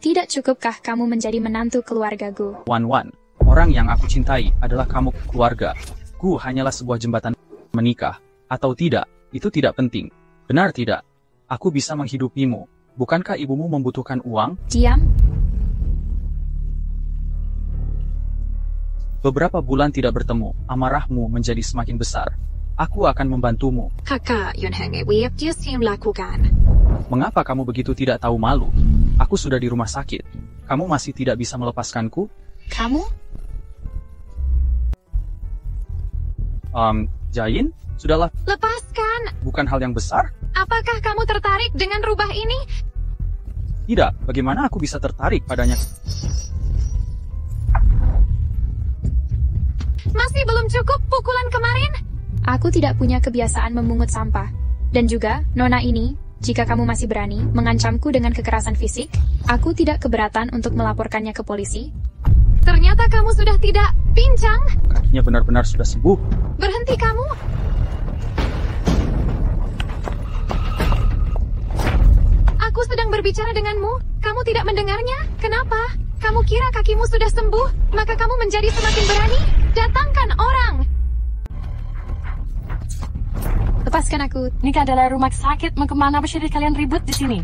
Tidak cukupkah kamu menjadi menantu keluargaku? Wan. Orang yang aku cintai adalah kamu, keluarga. Ku hanyalah sebuah jembatan. Menikah atau tidak, itu tidak penting. Benar tidak? Aku bisa menghidupimu. Bukankah ibumu membutuhkan uang? Diam. Beberapa bulan tidak bertemu, amarahmu menjadi semakin besar. Aku akan membantumu. Kakak Yunheng Wip Justim lakukan. Mengapa kamu begitu tidak tahu malu? Aku sudah di rumah sakit. Kamu masih tidak bisa melepaskanku? Kamu? Jain? Sudahlah. Lepaskan. Bukan hal yang besar? Apakah kamu tertarik dengan rubah ini? Tidak, bagaimana aku bisa tertarik padanya? Masih belum cukup pukulan kemarin? Aku tidak punya kebiasaan memungut sampah. Dan juga, Nona ini, jika kamu masih berani mengancamku dengan kekerasan fisik, aku tidak keberatan untuk melaporkannya ke polisi. Ternyata kamu sudah tidak pincang. Kakinya benar-benar sudah sembuh. Berhenti kamu. Aku sedang berbicara denganmu. Kamu tidak mendengarnya? Kenapa? Kamu kira kakimu sudah sembuh? Maka kamu menjadi semakin berani? Datangkan orang. Lepaskan aku. Ini adalah rumah sakit. Mau kemana jadi kalian ribut di sini?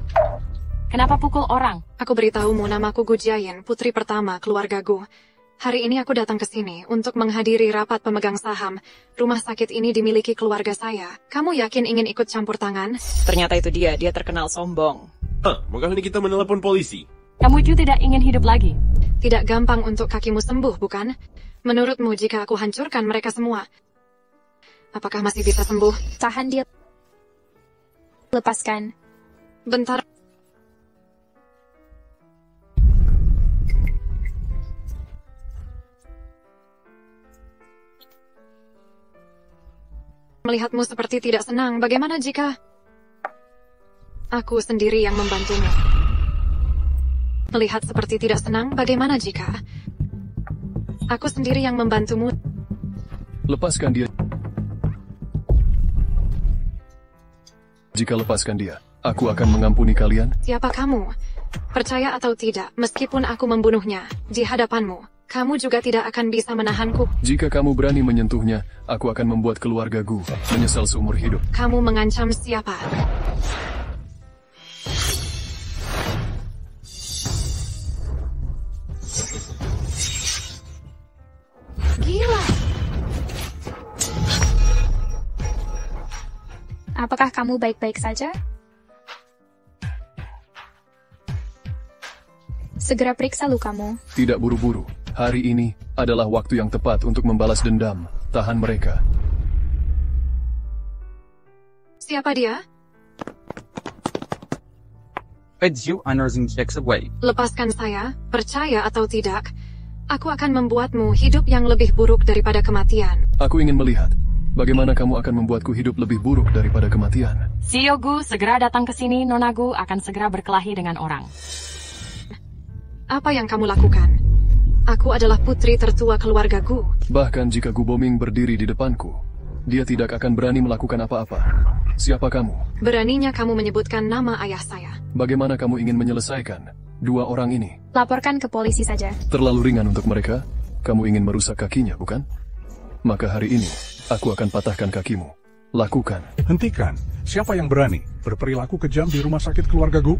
Kenapa pukul orang? Aku beritahumu, namaku Gu Jiayin, putri pertama keluarga Gu. Hari ini aku datang ke sini untuk menghadiri rapat pemegang saham. Rumah sakit ini dimiliki keluarga saya. Kamu yakin ingin ikut campur tangan? Ternyata itu dia terkenal sombong. Maka ini kita menelepon polisi. Kamu itu tidak ingin hidup lagi. Tidak gampang untuk kakimu sembuh, bukan? Menurutmu jika aku hancurkan mereka semua, apakah masih bisa sembuh? Tahan dia. Lepaskan. Bentar. Melihatmu seperti tidak senang, bagaimana jika aku sendiri yang membantumu? Melihat seperti tidak senang, bagaimana jika aku sendiri yang membantumu? Lepaskan dia. Jika lepaskan dia, aku akan mengampuni kalian. Siapa kamu? Percaya atau tidak, meskipun aku membunuhnya di hadapanmu, kamu juga tidak akan bisa menahanku. Jika kamu berani menyentuhnya, aku akan membuat keluarga Gu menyesal seumur hidup. Kamu mengancam siapa? Gila. Apakah kamu baik-baik saja? Segera periksa lukamu. Tidak buru-buru. Hari ini adalah waktu yang tepat untuk membalas dendam. Tahan mereka. Siapa dia? Lepaskan saya, percaya atau tidak, aku akan membuatmu hidup yang lebih buruk daripada kematian. Aku ingin melihat bagaimana kamu akan membuatku hidup lebih buruk daripada kematian. CEO Gu segera datang ke sini. Nona Gu akan segera berkelahi dengan orang. Apa yang kamu lakukan? Aku adalah putri tertua keluarga Gu. Bahkan jika Gu Boming berdiri di depanku, dia tidak akan berani melakukan apa-apa. Siapa kamu? Beraninya kamu menyebutkan nama ayah saya. Bagaimana kamu ingin menyelesaikan dua orang ini? Laporkan ke polisi saja. Terlalu ringan untuk mereka. Kamu ingin merusak kakinya, bukan? maka hari ini aku akan patahkan kakimu. Lakukan. Hentikan. Siapa yang berani berperilaku kejam di rumah sakit keluarga Gu?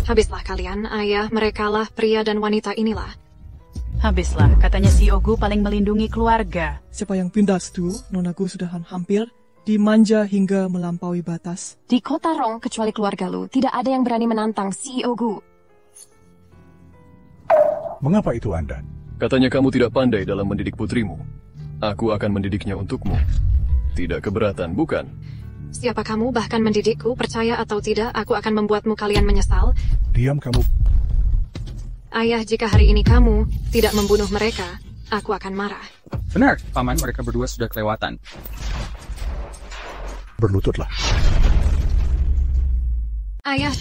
Habislah kalian, ayah, merekalah, pria dan wanita inilah. Habislah, katanya CEO Gu paling melindungi keluarga. Siapa yang pindah situ, Nonaku sudah hampir dimanja hingga melampaui batas. Di kota Rong, kecuali keluarga lu, tidak ada yang berani menantang CEO Gu. Mengapa itu Anda? Katanya kamu tidak pandai dalam mendidik putrimu. Aku akan mendidiknya untukmu. Tidak keberatan, bukan? Siapa kamu bahkan mendidikku, percaya atau tidak, aku akan membuatmu kalian menyesal. Diam kamu. Ayah, jika hari ini kamu tidak membunuh mereka, aku akan marah. Benar, Paman, mereka berdua sudah kelewatan. Berlututlah. Ayah.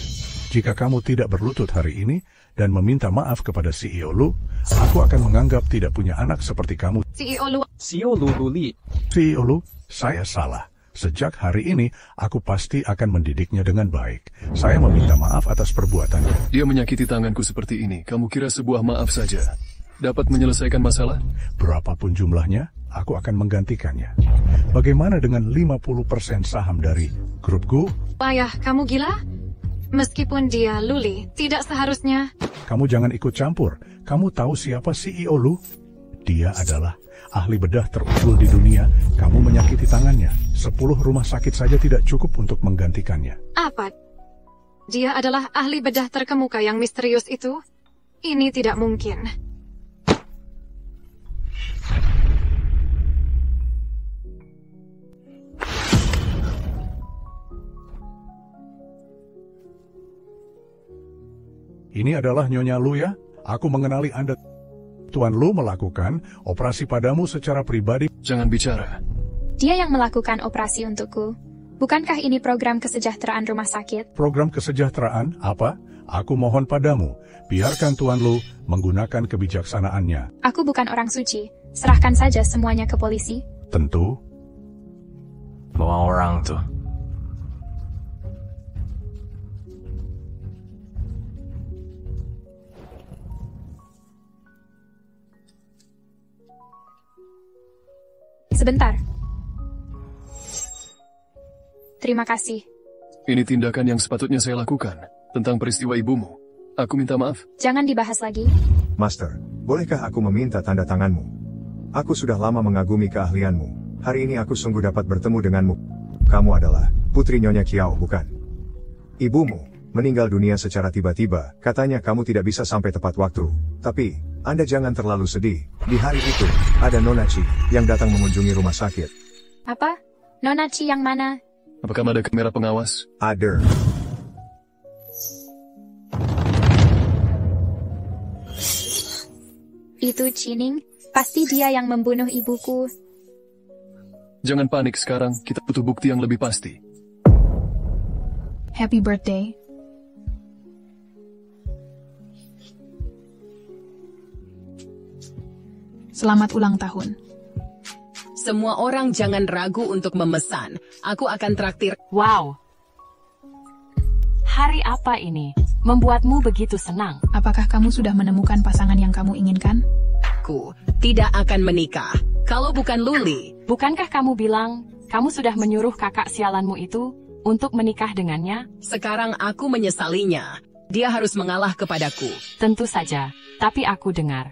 Jika kamu tidak berlutut hari ini dan meminta maaf kepada CEO Lu, aku akan menganggap tidak punya anak seperti kamu. CEO Lu, Luli. CEO Lu, saya salah. Sejak hari ini, aku pasti akan mendidiknya dengan baik. Saya meminta maaf atas perbuatannya. Dia menyakiti tanganku seperti ini. Kamu kira sebuah maaf saja dapat menyelesaikan masalah? Berapapun jumlahnya, aku akan menggantikannya. Bagaimana dengan 50% saham dari grup Gu? Ayah, kamu gila? Meskipun dia Luli, tidak seharusnya. Kamu jangan ikut campur. Kamu tahu siapa CEO Lu? Dia adalah ahli bedah terunggul di dunia. Kamu menyakiti tangannya. 10 rumah sakit saja tidak cukup untuk menggantikannya. Apa? Dia adalah ahli bedah terkemuka yang misterius itu? Ini tidak mungkin. Ini adalah Nyonya Lu ya? Aku mengenali Anda. Tuan Lu melakukan operasi padamu secara pribadi. Jangan bicara. Dia yang melakukan operasi untukku. Bukankah ini program kesejahteraan rumah sakit? Program kesejahteraan? Apa? Aku mohon padamu, biarkan Tuan Lu menggunakan kebijaksanaannya. Aku bukan orang suci. Serahkan saja semuanya ke polisi. Tentu. Bawa orang tuh. Sebentar. Terima kasih. Ini tindakan yang sepatutnya saya lakukan. Tentang peristiwa ibumu. Aku minta maaf. Jangan dibahas lagi. Master, bolehkah aku meminta tanda tanganmu? Aku sudah lama mengagumi keahlianmu. Hari ini aku sungguh dapat bertemu denganmu. Kamu adalah putri Nyonya Kiao, bukan? Ibumu meninggal dunia secara tiba-tiba. Katanya kamu tidak bisa sampai tepat waktu. Tapi, Anda jangan terlalu sedih. Di hari itu, ada Nona Chi yang datang mengunjungi rumah sakit. Apa? Nona Chi yang mana? Apakah ada kamera pengawas? Ada. Itu Chining. Pasti dia yang membunuh ibuku. Jangan panik sekarang, kita butuh bukti yang lebih pasti. Happy birthday. Selamat ulang tahun. Semua orang jangan ragu untuk memesan. Aku akan traktir. Wow. Hari apa ini? Membuatmu begitu senang. Apakah kamu sudah menemukan pasangan yang kamu inginkan? Aku tidak akan menikah. Kalau bukan Luli. Bukankah kamu bilang, kamu sudah menyuruh kakak sialanmu itu untuk menikah dengannya? Sekarang aku menyesalinya. Dia harus mengalah kepadaku. Tentu saja, tapi aku dengar.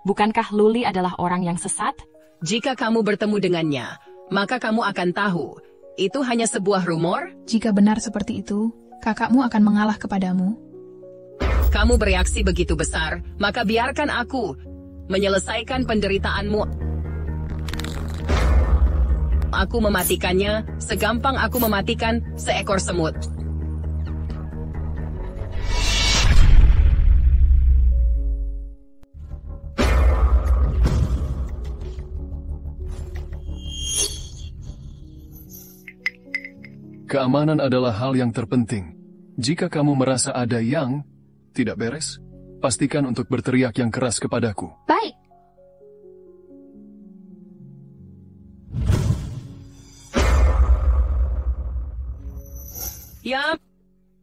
Bukankah Luli adalah orang yang sesat? Jika kamu bertemu dengannya, maka kamu akan tahu. Itu hanya sebuah rumor? Jika benar seperti itu, kakakmu akan mengalah kepadamu. Kamu bereaksi begitu besar, maka biarkan aku menyelesaikan penderitaanmu. Aku mematikannya, segampang aku mematikan seekor semut. Keamanan adalah hal yang terpenting. Jika kamu merasa ada yang tidak beres, pastikan untuk berteriak yang keras kepadaku. Baik. Ya,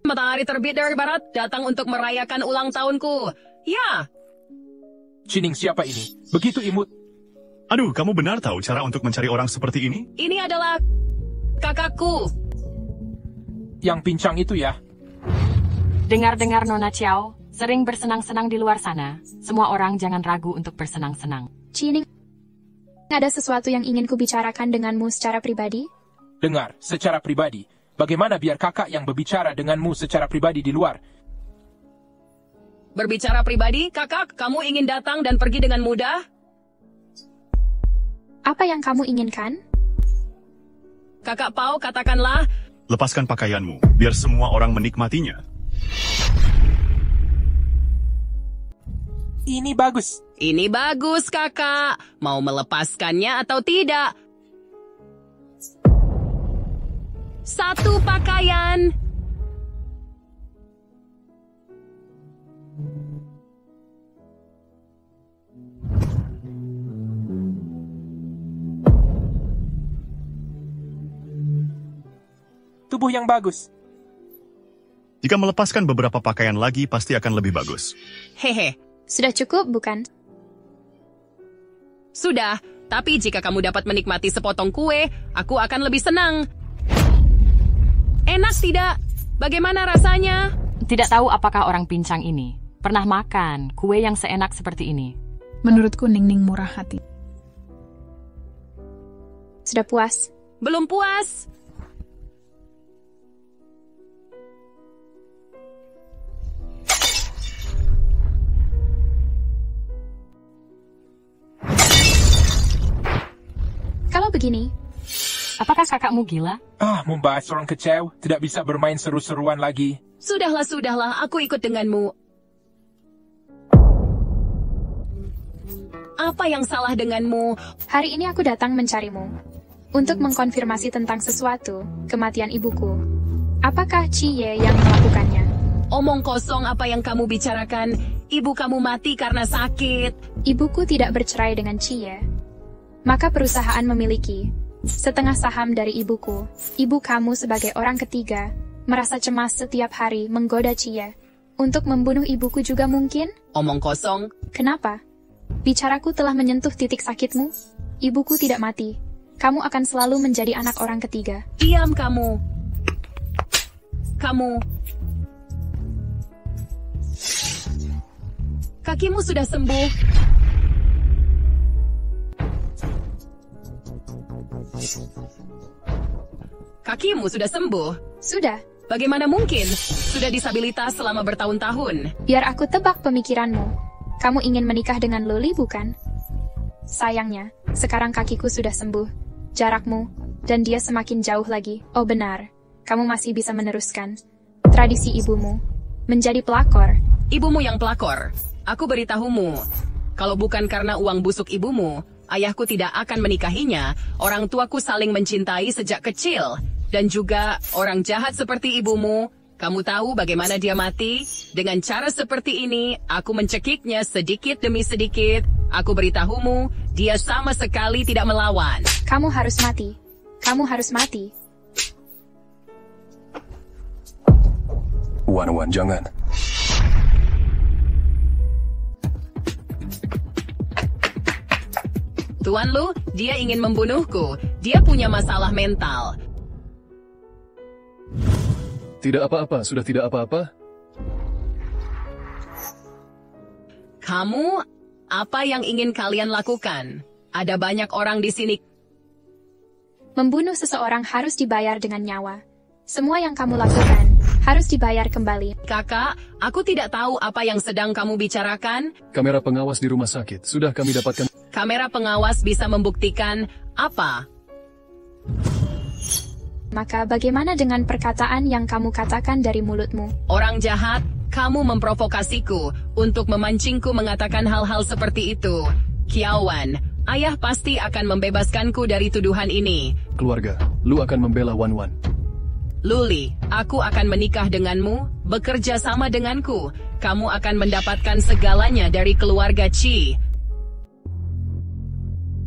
matahari terbit dari barat datang untuk merayakan ulang tahunku. Ya, Cining, siapa ini? Begitu imut. Aduh, kamu benar tahu cara untuk mencari orang seperti ini? Ini adalah kakakku. Yang pincang itu ya? Dengar-dengar Nona Chiao sering bersenang-senang di luar sana. Semua orang jangan ragu untuk bersenang-senang. Cining, ada sesuatu yang ingin kubicarakan denganmu secara pribadi? Dengar, secara pribadi. Bagaimana biar kakak yang berbicara denganmu secara pribadi di luar? Berbicara pribadi, kakak, kamu ingin datang dan pergi dengan mudah? Apa yang kamu inginkan? Kakak Pau, katakanlah. Lepaskan pakaianmu, biar semua orang menikmatinya. Ini bagus. Ini bagus, kakak. Mau melepaskannya atau tidak? Satu pakaian. Tubuh yang bagus. Jika melepaskan beberapa pakaian lagi, pasti akan lebih bagus. Hehe. Sudah cukup, bukan? Sudah, tapi jika kamu dapat menikmati sepotong kue, aku akan lebih senang. Enak tidak? Bagaimana rasanya? Tidak tahu apakah orang pincang ini pernah makan kue yang seenak seperti ini. Menurutku Ning-Ning murah hati. Sudah puas? Belum puas. Kalau begini, apakah kakakmu gila? Membahas orang kecew, tidak bisa bermain seru-seruan lagi. Sudahlah, aku ikut denganmu. Apa yang salah denganmu? Hari ini aku datang mencarimu untuk mengkonfirmasi tentang sesuatu, kematian ibuku. Apakah Cie yang melakukannya? Omong kosong apa yang kamu bicarakan. Ibu kamu mati karena sakit. Ibuku tidak bercerai dengan Cie. Maka perusahaan memiliki setengah saham dari ibuku. Ibu kamu sebagai orang ketiga merasa cemas setiap hari menggoda Cie untuk membunuh ibuku juga mungkin? Omong kosong. Kenapa? Bicaraku telah menyentuh titik sakitmu. Ibuku tidak mati. Kamu akan selalu menjadi anak orang ketiga. Diam kamu. Kakimu sudah sembuh. Kakimu sudah sembuh? Sudah. Bagaimana mungkin? Sudah disabilitas selama bertahun-tahun. Biar aku tebak pemikiranmu. Kamu ingin menikah dengan Luli, bukan? Sayangnya, sekarang kakiku sudah sembuh. Jarakmu, dan dia semakin jauh lagi. Oh benar, kamu masih bisa meneruskan tradisi ibumu. Menjadi pelakor. Ibumu yang pelakor. Aku beritahumu. Kalau bukan karena uang busuk ibumu, ayahku tidak akan menikahinya. Orang tuaku saling mencintai sejak kecil. Dan juga orang jahat seperti ibumu. Kamu tahu bagaimana dia mati? Dengan cara seperti ini, aku mencekiknya sedikit demi sedikit. Aku beritahumu, dia sama sekali tidak melawan. Kamu harus mati. Kamu harus mati. Wan, jangan. Tuan Lu, dia ingin membunuhku. Dia punya masalah mental. Tidak apa-apa, sudah tidak apa-apa. Kamu, apa yang ingin kalian lakukan? Ada banyak orang di sini. Membunuh seseorang harus dibayar dengan nyawa. Semua yang kamu lakukan harus dibayar kembali. Kakak, aku tidak tahu apa yang sedang kamu bicarakan. Kamera pengawas di rumah sakit, sudah kami dapatkan. Kamera pengawas bisa membuktikan apa? Maka bagaimana dengan perkataan yang kamu katakan dari mulutmu? Orang jahat, kamu memprovokasiku untuk memancingku mengatakan hal-hal seperti itu. Kiawan, ayah pasti akan membebaskanku dari tuduhan ini. Keluarga, Lu akan membela Wan. Luli, aku akan menikah denganmu, bekerja sama denganku. Kamu akan mendapatkan segalanya dari keluarga Chi.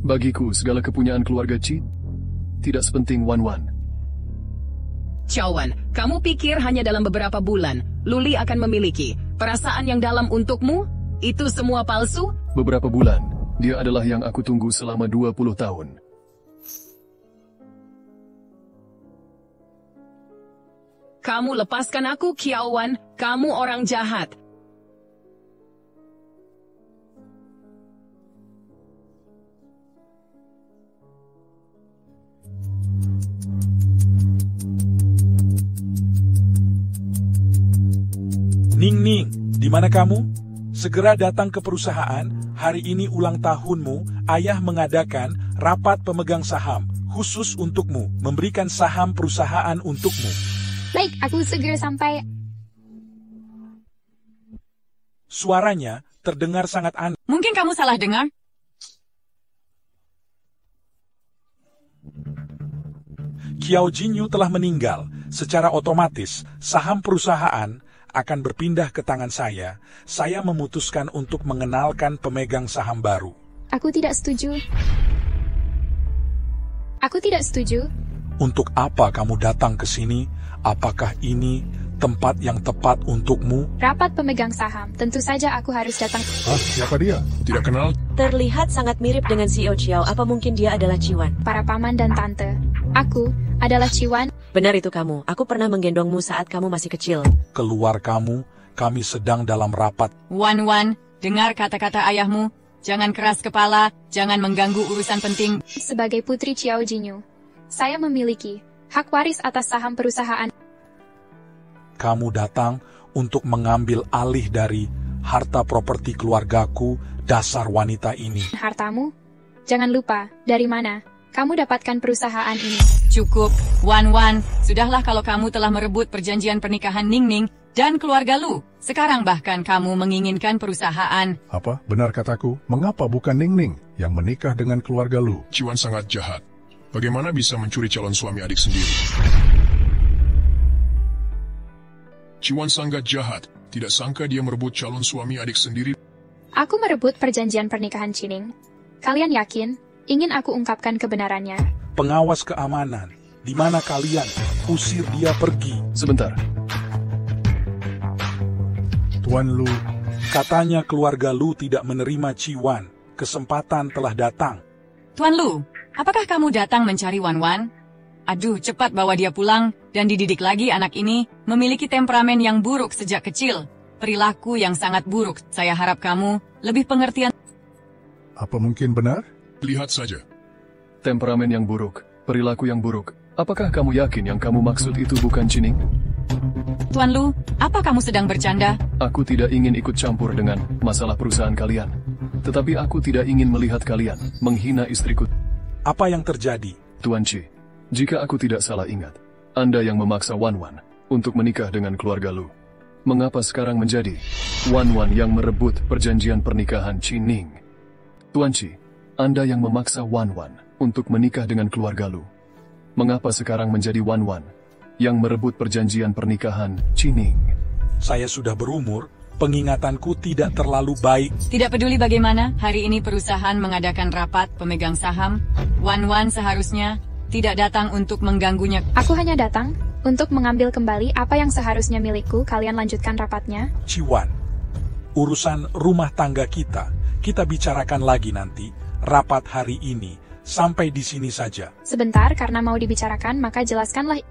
Bagiku, segala kepunyaan keluarga Chi tidak sepenting Wan. Cawan, kamu pikir hanya dalam beberapa bulan, Luli akan memiliki perasaan yang dalam untukmu? Itu semua palsu? Beberapa bulan, dia adalah yang aku tunggu selama 20 tahun. Kamu lepaskan aku, Qiao Wan. Kamu orang jahat. Ning, di mana kamu? Segera datang ke perusahaan. Hari ini ulang tahunmu. Ayah mengadakan rapat pemegang saham khusus untukmu, memberikan saham perusahaan untukmu. Baik, aku segera sampai. Suaranya terdengar sangat aneh. Mungkin kamu salah dengar? Qiao Jinyu telah meninggal. Secara otomatis, saham perusahaan akan berpindah ke tangan saya. Saya memutuskan untuk mengenalkan pemegang saham baru. Aku tidak setuju. Aku tidak setuju. Untuk apa kamu datang ke sini? Apakah ini tempat yang tepat untukmu? Rapat pemegang saham. Tentu saja aku harus datang. Siapa dia? Tidak kenal. Terlihat sangat mirip dengan CEO Qiao. Apa mungkin dia adalah Ciwan? Para paman dan tante. Aku adalah Ciwan. Benar itu kamu. Aku pernah menggendongmu saat kamu masih kecil. Keluar kamu. Kami sedang dalam rapat. Wan, dengar kata-kata ayahmu. Jangan keras kepala. Jangan mengganggu urusan penting. Sebagai putri Qiao Jinyu, saya memiliki hak waris atas saham perusahaan. Kamu datang untuk mengambil alih dari harta properti keluargaku, dasar wanita ini. Hartamu? Jangan lupa, dari mana kamu dapatkan perusahaan ini? Cukup, Wan. Sudahlah kalau kamu telah merebut perjanjian pernikahan Ning dan keluarga Lu. Sekarang bahkan kamu menginginkan perusahaan. Apa? Benar kataku? Mengapa bukan Ning yang menikah dengan keluarga Lu? Ciwan sangat jahat. Bagaimana bisa mencuri calon suami adik sendiri? Ciwan sangat jahat. Tidak sangka dia merebut calon suami adik sendiri. Aku merebut perjanjian pernikahan Chining. Kalian yakin ingin aku ungkapkan kebenarannya? Pengawas keamanan, di mana kalian? Usir dia pergi. Sebentar. Tuan Lu, katanya keluarga Lu tidak menerima Ciwan. Kesempatan telah datang. Tuan Lu, apakah kamu datang mencari Wan? Aduh, cepat bawa dia pulang dan dididik lagi. Anak ini memiliki temperamen yang buruk sejak kecil. Perilaku yang sangat buruk. Saya harap kamu lebih pengertian. Apa mungkin benar? Lihat saja. Temperamen yang buruk, perilaku yang buruk. Apakah kamu yakin yang kamu maksud itu bukan Chining? Tuan Lu, apa kamu sedang bercanda? Aku tidak ingin ikut campur dengan masalah perusahaan kalian. Tetapi aku tidak ingin melihat kalian menghina istriku. Apa yang terjadi? Tuan Chi, jika aku tidak salah ingat, Anda yang memaksa Wan untuk menikah dengan keluarga Lu. Mengapa sekarang menjadi Wan yang merebut perjanjian pernikahan Chining? Tuan Chi, Anda yang memaksa Wan untuk menikah dengan keluarga Lu. Mengapa sekarang menjadi Wan yang merebut perjanjian pernikahan Chining? Saya sudah berumur, pengingatanku tidak terlalu baik. Tidak peduli bagaimana, hari ini perusahaan mengadakan rapat pemegang saham. Wan seharusnya tidak datang untuk mengganggunya. Aku hanya datang untuk mengambil kembali apa yang seharusnya milikku. Kalian lanjutkan rapatnya. Ciwan, urusan rumah tangga kita bicarakan lagi nanti. Rapat hari ini sampai di sini saja. Sebentar, karena mau dibicarakan, maka jelaskanlah.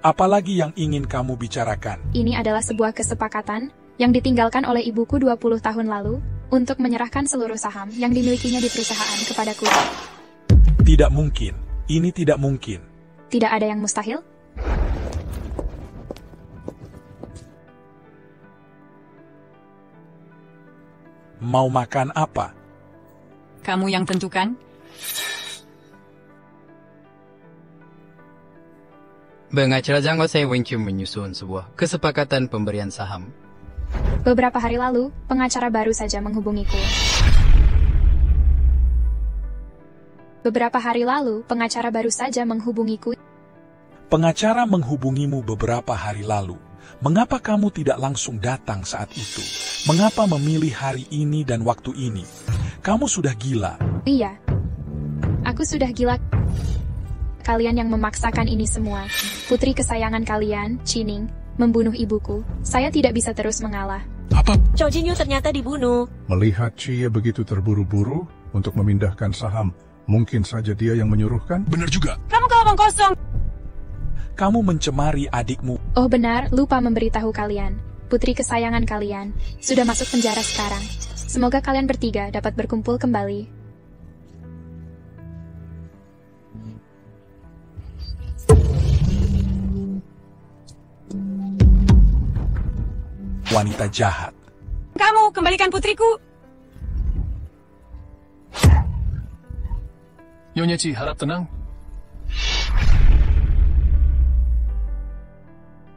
Apalagi yang ingin kamu bicarakan? Ini adalah sebuah kesepakatan yang ditinggalkan oleh ibuku 20 tahun lalu untuk menyerahkan seluruh saham yang dimilikinya di perusahaan kepadaku. Tidak mungkin. Ini tidak mungkin. Tidak ada yang mustahil? Mau makan apa? Kamu yang tentukan. Pengacara Zhang Guosai Wenqiu menyusun sebuah kesepakatan pemberian saham. Beberapa hari lalu, pengacara baru saja menghubungiku. Pengacara menghubungimu beberapa hari lalu. Mengapa kamu tidak langsung datang saat itu? Mengapa memilih hari ini dan waktu ini? Kamu sudah gila. Iya. Aku sudah gila. Kalian yang memaksakan ini semua. Putri kesayangan kalian, Chining, membunuh ibuku. Saya tidak bisa terus mengalah. Apa? Chow Jin Yu ternyata dibunuh. Melihat Chie begitu terburu-buru untuk memindahkan saham, mungkin saja dia yang menyuruhkan? Benar juga. Kamu ngomong kosong. Kamu mencemari adikmu. Oh benar, lupa memberitahu kalian. Putri kesayangan kalian sudah masuk penjara sekarang. Semoga kalian bertiga dapat berkumpul kembali. Wanita jahat. Kamu kembalikan putriku. Nyonya Chi, harap tenang.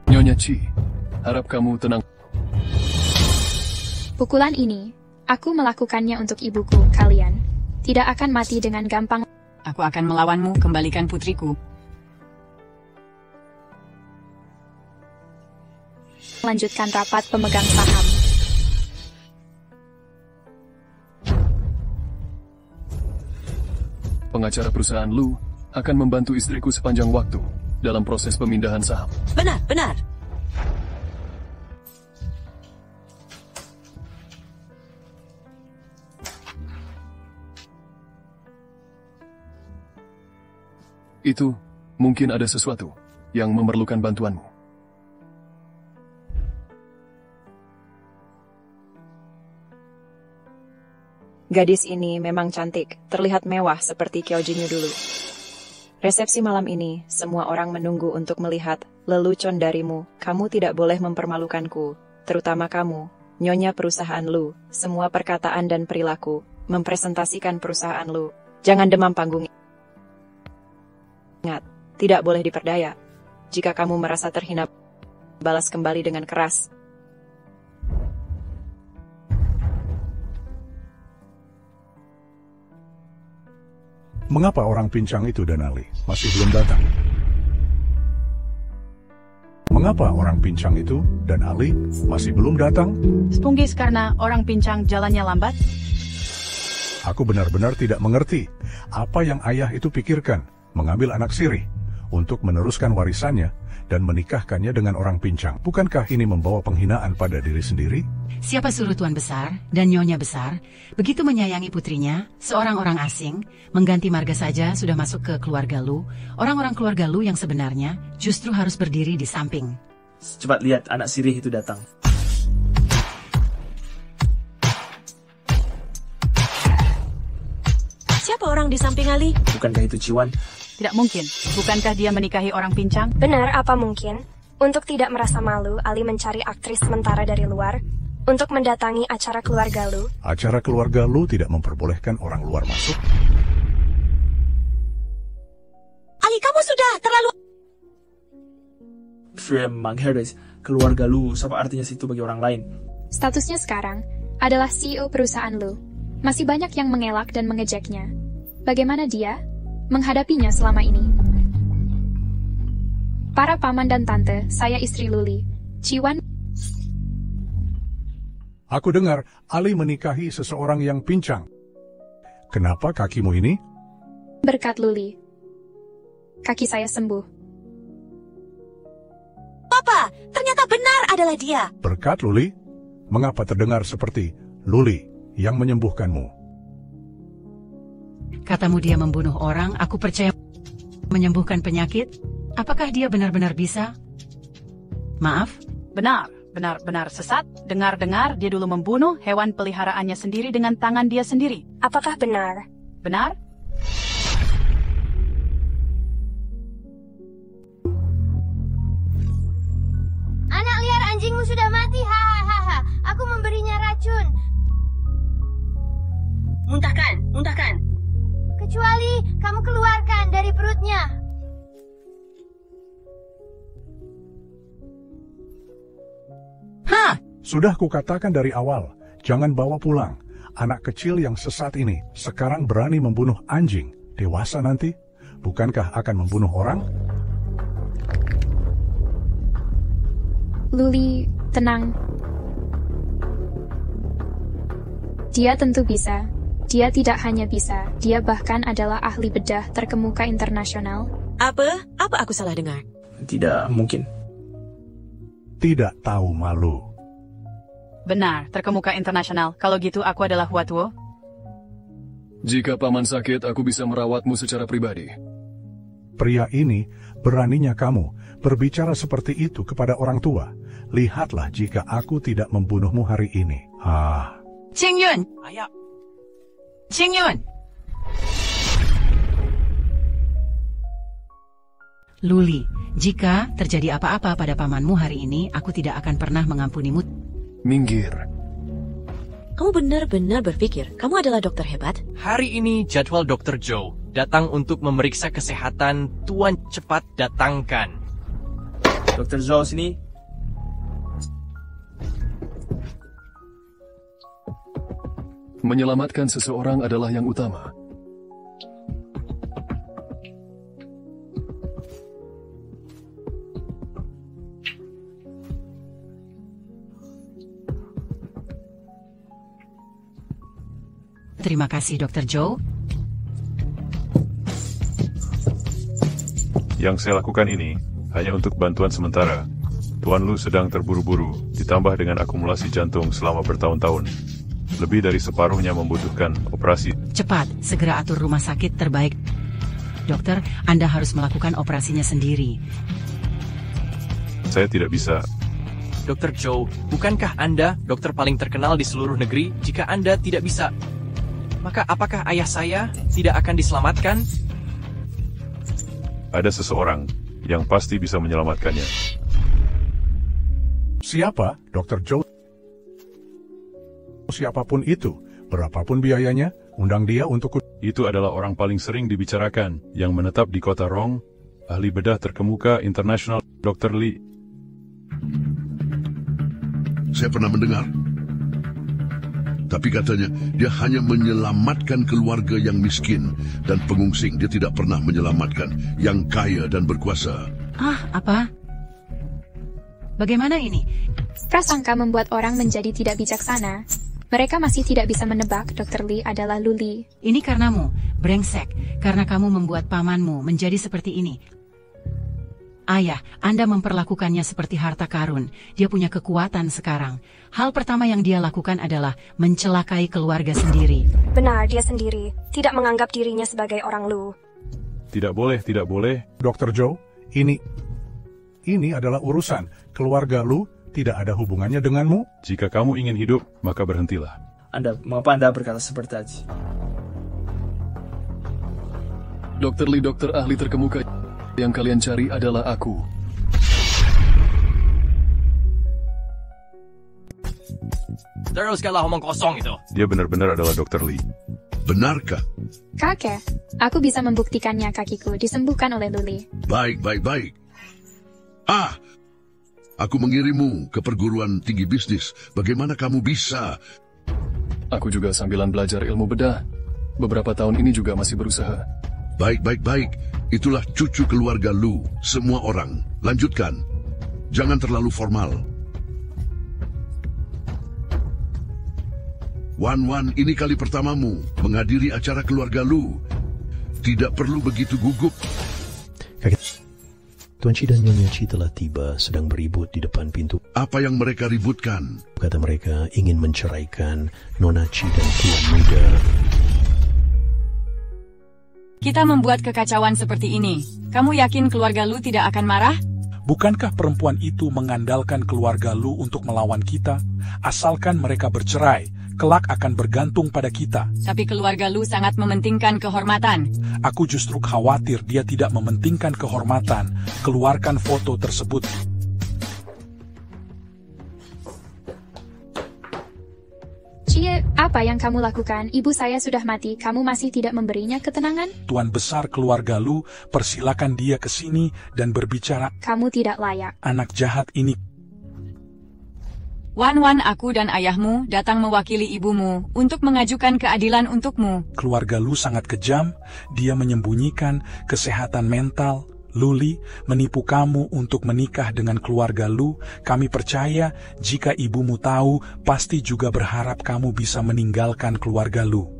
Nyonya Chi, harap kamu tenang. Pukulan ini, aku melakukannya untuk ibuku, kalian. Tidak akan mati dengan gampang. Aku akan melawanmu, kembalikan putriku. Lanjutkan rapat pemegang saham. Pengacara perusahaan Lu akan membantu istriku sepanjang waktu dalam proses pemindahan saham. Benar, benar. Itu mungkin ada sesuatu yang memerlukan bantuanmu. Gadis ini memang cantik, terlihat mewah seperti Qiao Jinyu dulu. Resepsi malam ini, semua orang menunggu untuk melihat lelucon darimu. Kamu tidak boleh mempermalukanku, terutama kamu, nyonya perusahaan Lu. Semua perkataan dan perilaku mempresentasikan perusahaan Lu. Jangan demam panggung. Ingat, tidak boleh diperdaya. Jika kamu merasa terhina, balas kembali dengan keras. Mengapa orang pincang itu dan Ali masih belum datang? Mengapa orang pincang itu dan Ali masih belum datang? Stunggis karena orang pincang jalannya lambat? Aku benar-benar tidak mengerti apa yang ayah itu pikirkan, mengambil anak sirih untuk meneruskan warisannya dan menikahkannya dengan orang pincang. Bukankah ini membawa penghinaan pada diri sendiri? Siapa suruh Tuan Besar dan Nyonya Besar begitu menyayangi putrinya, seorang orang asing, mengganti marga saja sudah masuk ke keluarga Lu. Orang-orang keluarga Lu yang sebenarnya justru harus berdiri di samping. Cepat lihat anak sirih itu datang. Siapa orang di samping Ali? Bukankah itu Ciwan? Tidak mungkin. Bukankah dia menikahi orang pincang? Benar, apa mungkin? Untuk tidak merasa malu, Ali mencari aktris sementara dari luar untuk mendatangi acara keluarga Lu. Acara keluarga Lu tidak memperbolehkan orang luar masuk. Ali, kamu sudah terlalu... Mangheres, keluarga Lu, apa artinya situ bagi orang lain? Statusnya sekarang adalah CEO perusahaan Lu. Masih banyak yang mengelak dan mengejeknya. Bagaimana dia menghadapinya selama ini? Para paman dan tante, saya istri Luli, Ciwan. Aku dengar Ali menikahi seseorang yang pincang. Kenapa kakimu ini? Berkat Luli, kaki saya sembuh. Papa, ternyata benar adalah dia. Berkat Luli? Mengapa terdengar seperti Luli yang menyembuhkanmu? Katamu dia membunuh orang, aku percaya menyembuhkan penyakit. Apakah dia benar-benar bisa? Maaf? Benar sesat. Dengar-dengar dia dulu membunuh hewan peliharaannya sendiri dengan tangan dia sendiri. Apakah benar? Benar? Anak liar anjingmu sudah mati, hahaha. Aku memberinya racun. Muntahkan. Kecuali kamu keluarkan dari perutnya. Sudah kukatakan dari awal, jangan bawa pulang. Anak kecil yang sesat ini sekarang berani membunuh anjing. Dewasa nanti, bukankah akan membunuh orang? Luli, tenang. Dia tentu bisa. Dia tidak hanya bisa, dia bahkan adalah ahli bedah terkemuka internasional. Apa aku salah dengar? Tidak mungkin. Tidak tahu malu. Benar, terkemuka internasional. Kalau gitu aku adalah Huatuo. Jika paman sakit, aku bisa merawatmu secara pribadi. Pria ini, beraninya kamu berbicara seperti itu kepada orang tua. Lihatlah jika aku tidak membunuhmu hari ini. Qingyun! Ayah. Qingyun! Luli, jika terjadi apa-apa pada pamanmu hari ini, aku tidak akan pernah mengampunimu. Minggir. Kamu benar-benar berpikir kamu adalah dokter hebat? Hari ini jadwal Dr. Joe datang untuk memeriksa kesehatan. Tuan cepat datangkan. Dr. Joe sini. Menyelamatkan seseorang adalah yang utama. Terima kasih, Dr. Joe. Yang saya lakukan ini hanya untuk bantuan sementara. Tuan Lu sedang terburu-buru, ditambah dengan akumulasi jantung selama bertahun-tahun. Lebih dari separuhnya membutuhkan operasi. Cepat, segera atur rumah sakit terbaik. Dokter, Anda harus melakukan operasinya sendiri. Saya tidak bisa. Dr. Joe, bukankah Anda dokter paling terkenal di seluruh negeri? Jika Anda tidak bisa, maka apakah ayah saya tidak akan diselamatkan? Ada seseorang yang pasti bisa menyelamatkannya. Siapa, Dr. Joe? Siapapun itu, berapapun biayanya, undang dia untuk... Itu adalah orang paling sering dibicarakan, yang menetap di kota Rong, ahli bedah terkemuka internasional, Dr. Lee. Saya pernah mendengar. Tapi katanya, dia hanya menyelamatkan keluarga yang miskin dan pengungsing. Dia tidak pernah menyelamatkan yang kaya dan berkuasa. Apa? Bagaimana ini? Prasangka membuat orang menjadi tidak bijaksana. Mereka masih tidak bisa menebak Dr. Lee adalah Luli. Ini karenamu, brengsek. Karena kamu membuat pamanmu menjadi seperti ini. Ayah, Anda memperlakukannya seperti harta karun. Dia punya kekuatan sekarang. Hal pertama yang dia lakukan adalah mencelakai keluarga sendiri. Benar, dia sendiri. Tidak menganggap dirinya sebagai orang Lu. Tidak boleh, tidak boleh. Dr. Joe, ini adalah urusan. Keluarga Lu tidak ada hubungannya denganmu. Jika kamu ingin hidup, maka berhentilah. Mengapa Anda berkata seperti tadi? Dr. Lee, dokter ahli terkemuka. Yang kalian cari adalah aku. Teruskanlah omong kosong itu. Dia benar-benar adalah Dr. Lee. Benarkah? Kakek, aku bisa membuktikannya. Kakiku disembuhkan oleh Luli. Baik. Aku mengirimmu ke perguruan tinggi bisnis. Bagaimana kamu bisa? Aku juga sambilan belajar ilmu bedah. Beberapa tahun ini juga masih berusaha. Baik. Itulah cucu keluarga Lu. Semua orang. Lanjutkan. Jangan terlalu formal. Wan, ini kali pertamamu menghadiri acara keluarga Lu. Tidak perlu begitu gugup. Tuan Chi dan Nyonya Chi telah tiba, sedang beribut di depan pintu. Apa yang mereka ributkan? Kata mereka ingin menceraikan Nona Chi dan Tuan Muda. Kita membuat kekacauan seperti ini. Kamu yakin keluarga Lu tidak akan marah? Bukankah perempuan itu mengandalkan keluarga Lu untuk melawan kita? Asalkan mereka bercerai, kelak akan bergantung pada kita. Tapi keluarga Lu sangat mementingkan kehormatan. Aku justru khawatir dia tidak mementingkan kehormatan. Keluarkan foto tersebut. Cie, apa yang kamu lakukan? Ibu saya sudah mati, kamu masih tidak memberinya ketenangan? Tuan besar keluarga Lu, persilakan dia ke sini dan berbicara. Kamu tidak layak. Anak jahat ini. Wan, aku dan ayahmu datang mewakili ibumu untuk mengajukan keadilan untukmu. Keluarga Lu sangat kejam, dia menyembunyikan kesehatan mental. Luli menipu kamu untuk menikah dengan keluarga Lu. Kami percaya jika ibumu tahu, pasti juga berharap kamu bisa meninggalkan keluarga Lu.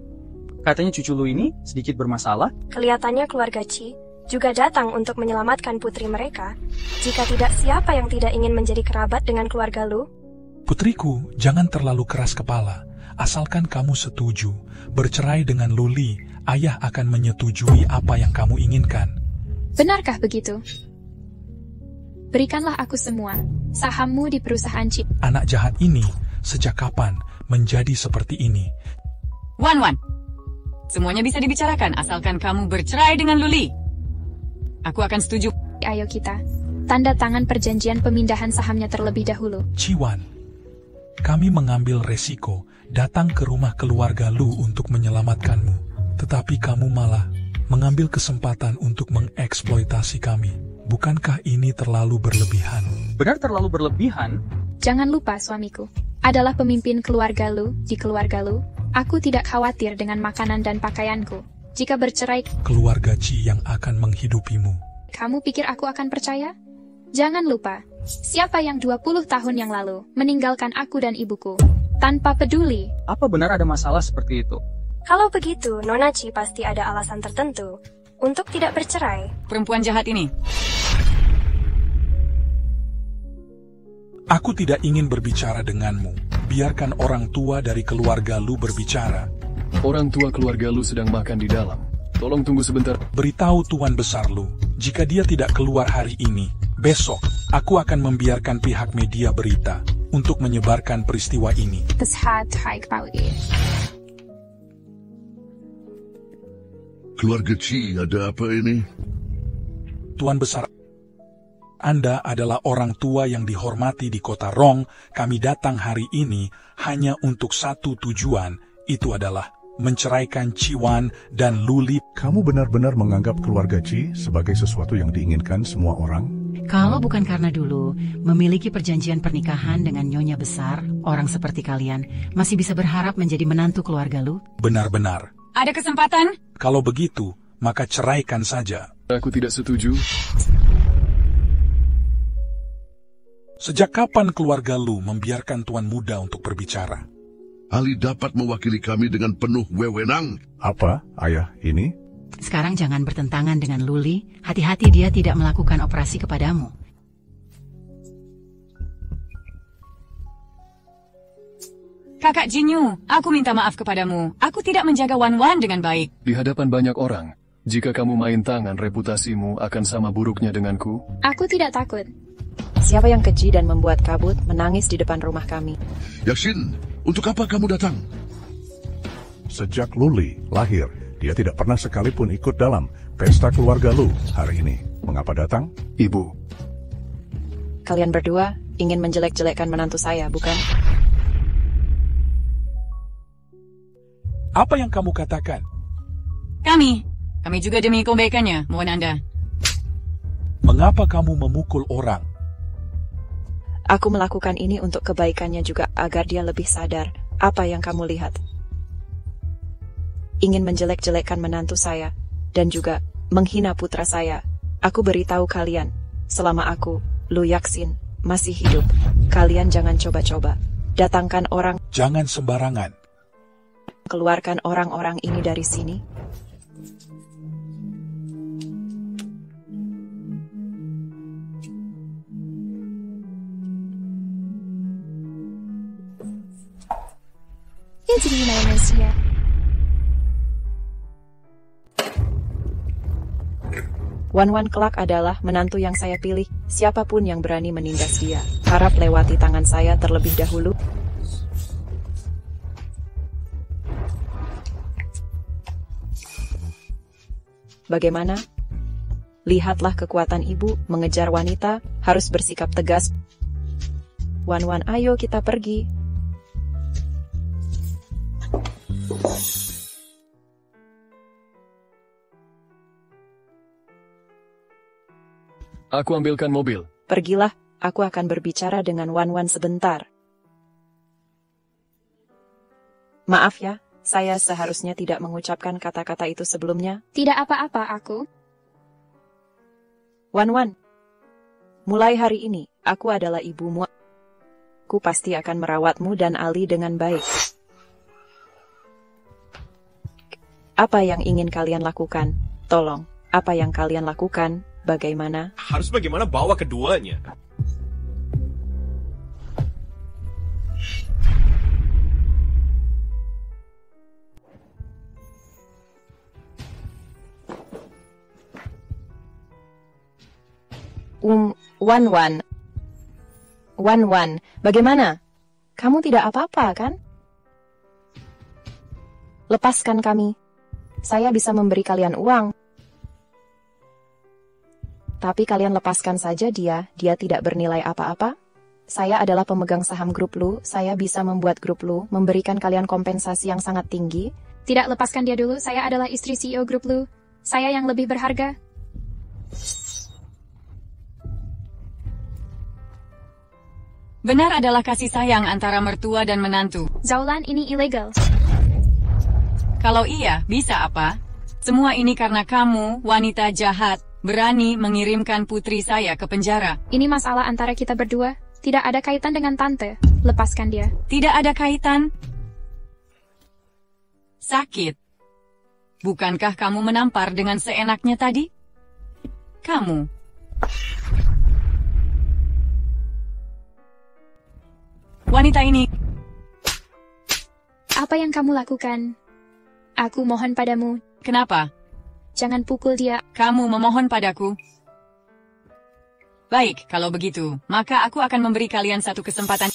Katanya cucu Lu ini sedikit bermasalah. Kelihatannya keluarga Chi juga datang untuk menyelamatkan putri mereka. Jika tidak, siapa yang tidak ingin menjadi kerabat dengan keluarga Lu? Putriku, jangan terlalu keras kepala. Asalkan kamu setuju bercerai dengan Luli, ayah akan menyetujui apa yang kamu inginkan. Benarkah begitu? Berikanlah aku semua sahammu di perusahaan Chip. Anak jahat ini sejak kapan menjadi seperti ini? Wan, semuanya bisa dibicarakan asalkan kamu bercerai dengan Luli. Aku akan setuju. Ayo kita tanda tangan perjanjian pemindahan sahamnya terlebih dahulu. Ciwan, kami mengambil resiko datang ke rumah keluarga Lu untuk menyelamatkanmu. Tetapi kamu malah mengambil kesempatan untuk mengeksploitasi kami. Bukankah ini terlalu berlebihan? Benar terlalu berlebihan? Jangan lupa suamiku adalah pemimpin keluarga Lu di keluarga Lu. Aku tidak khawatir dengan makanan dan pakaianku. Jika bercerai, keluarga Ci yang akan menghidupimu. Kamu pikir aku akan percaya? Jangan lupa, siapa yang 20 tahun yang lalu meninggalkan aku dan ibuku tanpa peduli. Apa benar ada masalah seperti itu? Kalau begitu, Nona Ci pasti ada alasan tertentu untuk tidak bercerai. Perempuan jahat ini. Aku tidak ingin berbicara denganmu. Biarkan orang tua dari keluarga Lu berbicara. Orang tua keluarga Lu sedang makan di dalam. Tolong tunggu sebentar. Beritahu Tuan Besar Lu, jika dia tidak keluar hari ini, besok aku akan membiarkan pihak media berita untuk menyebarkan peristiwa ini. Keluarga Ci, ada apa ini? Tuan Besar, Anda adalah orang tua yang dihormati di kota Rong. Kami datang hari ini hanya untuk satu tujuan, itu adalah menceraikan Ciwan dan Luli. Kamu benar-benar menganggap keluarga Ci sebagai sesuatu yang diinginkan semua orang? Kalau bukan karena dulu memiliki perjanjian pernikahan dengan nyonya besar, orang seperti kalian masih bisa berharap menjadi menantu keluarga Lu? Benar-benar. Ada kesempatan? Kalau begitu, maka ceraikan saja. Aku tidak setuju. Sejak kapan keluarga Lu membiarkan tuan muda untuk berbicara? Ali dapat mewakili kami dengan penuh wewenang. Apa, ayah, ini? Sekarang jangan bertentangan dengan Luli. Hati-hati dia tidak melakukan operasi kepadamu. Kakak Jinyu, aku minta maaf kepadamu. Aku tidak menjaga Wan dengan baik. Di hadapan banyak orang, jika kamu main tangan, reputasimu akan sama buruknya denganku. Aku tidak takut. Siapa yang keji dan membuat kabut menangis di depan rumah kami? Yasin, untuk apa kamu datang? Sejak Luli lahir, dia tidak pernah sekalipun ikut dalam pesta keluarga Lu hari ini. Mengapa datang? Ibu. Kalian berdua ingin menjelek-jelekkan menantu saya, bukan? Apa yang kamu katakan? Kami juga demi kebaikannya, mohon Anda. Mengapa kamu memukul orang? Aku melakukan ini untuk kebaikannya juga, agar dia lebih sadar apa yang kamu lihat. Ingin menjelek-jelekkan menantu saya, dan juga menghina putra saya. Aku beritahu kalian, selama aku, Lu Yaksin, masih hidup, kalian jangan coba-coba. Datangkan orang. Jangan sembarangan. Keluarkan orang-orang ini dari sini. Wan kelak adalah menantu yang saya pilih. Siapapun yang berani menindas dia, harap lewati tangan saya terlebih dahulu. Bagaimana? Lihatlah kekuatan ibu mengejar wanita, harus bersikap tegas. Wan, ayo kita pergi. Aku ambilkan mobil. Pergilah, aku akan berbicara dengan Wan sebentar. Maaf ya, saya seharusnya tidak mengucapkan kata-kata itu sebelumnya. Tidak apa-apa aku. Wan, mulai hari ini, aku adalah ibumu. Aku pasti akan merawatmu dan Ali dengan baik. Apa yang ingin kalian lakukan? Tolong, apa yang kalian lakukan? Bagaimana? Harus bagaimana bawa keduanya? Wan, bagaimana? Kamu tidak apa-apa, kan? Lepaskan kami. Saya bisa memberi kalian uang. Tapi kalian lepaskan saja dia tidak bernilai apa-apa. Saya adalah pemegang saham grup Lu, saya bisa membuat grup Lu, memberikan kalian kompensasi yang sangat tinggi. Tidak, lepaskan dia dulu, saya adalah istri CEO grup Lu. Saya yang lebih berharga. Benar adalah kasih sayang antara mertua dan menantu. Zaulan, ini ilegal. Kalau iya, bisa apa? Semua ini karena kamu, wanita jahat, berani mengirimkan putri saya ke penjara. Ini masalah antara kita berdua. Tidak ada kaitan dengan tante. Lepaskan dia. Tidak ada kaitan. Sakit. Bukankah kamu menampar dengan seenaknya tadi? Kamu. Wanita ini. Apa yang kamu lakukan? Aku mohon padamu. Kenapa? Jangan pukul dia. Kamu memohon padaku. Baik, kalau begitu, maka aku akan memberi kalian satu kesempatan.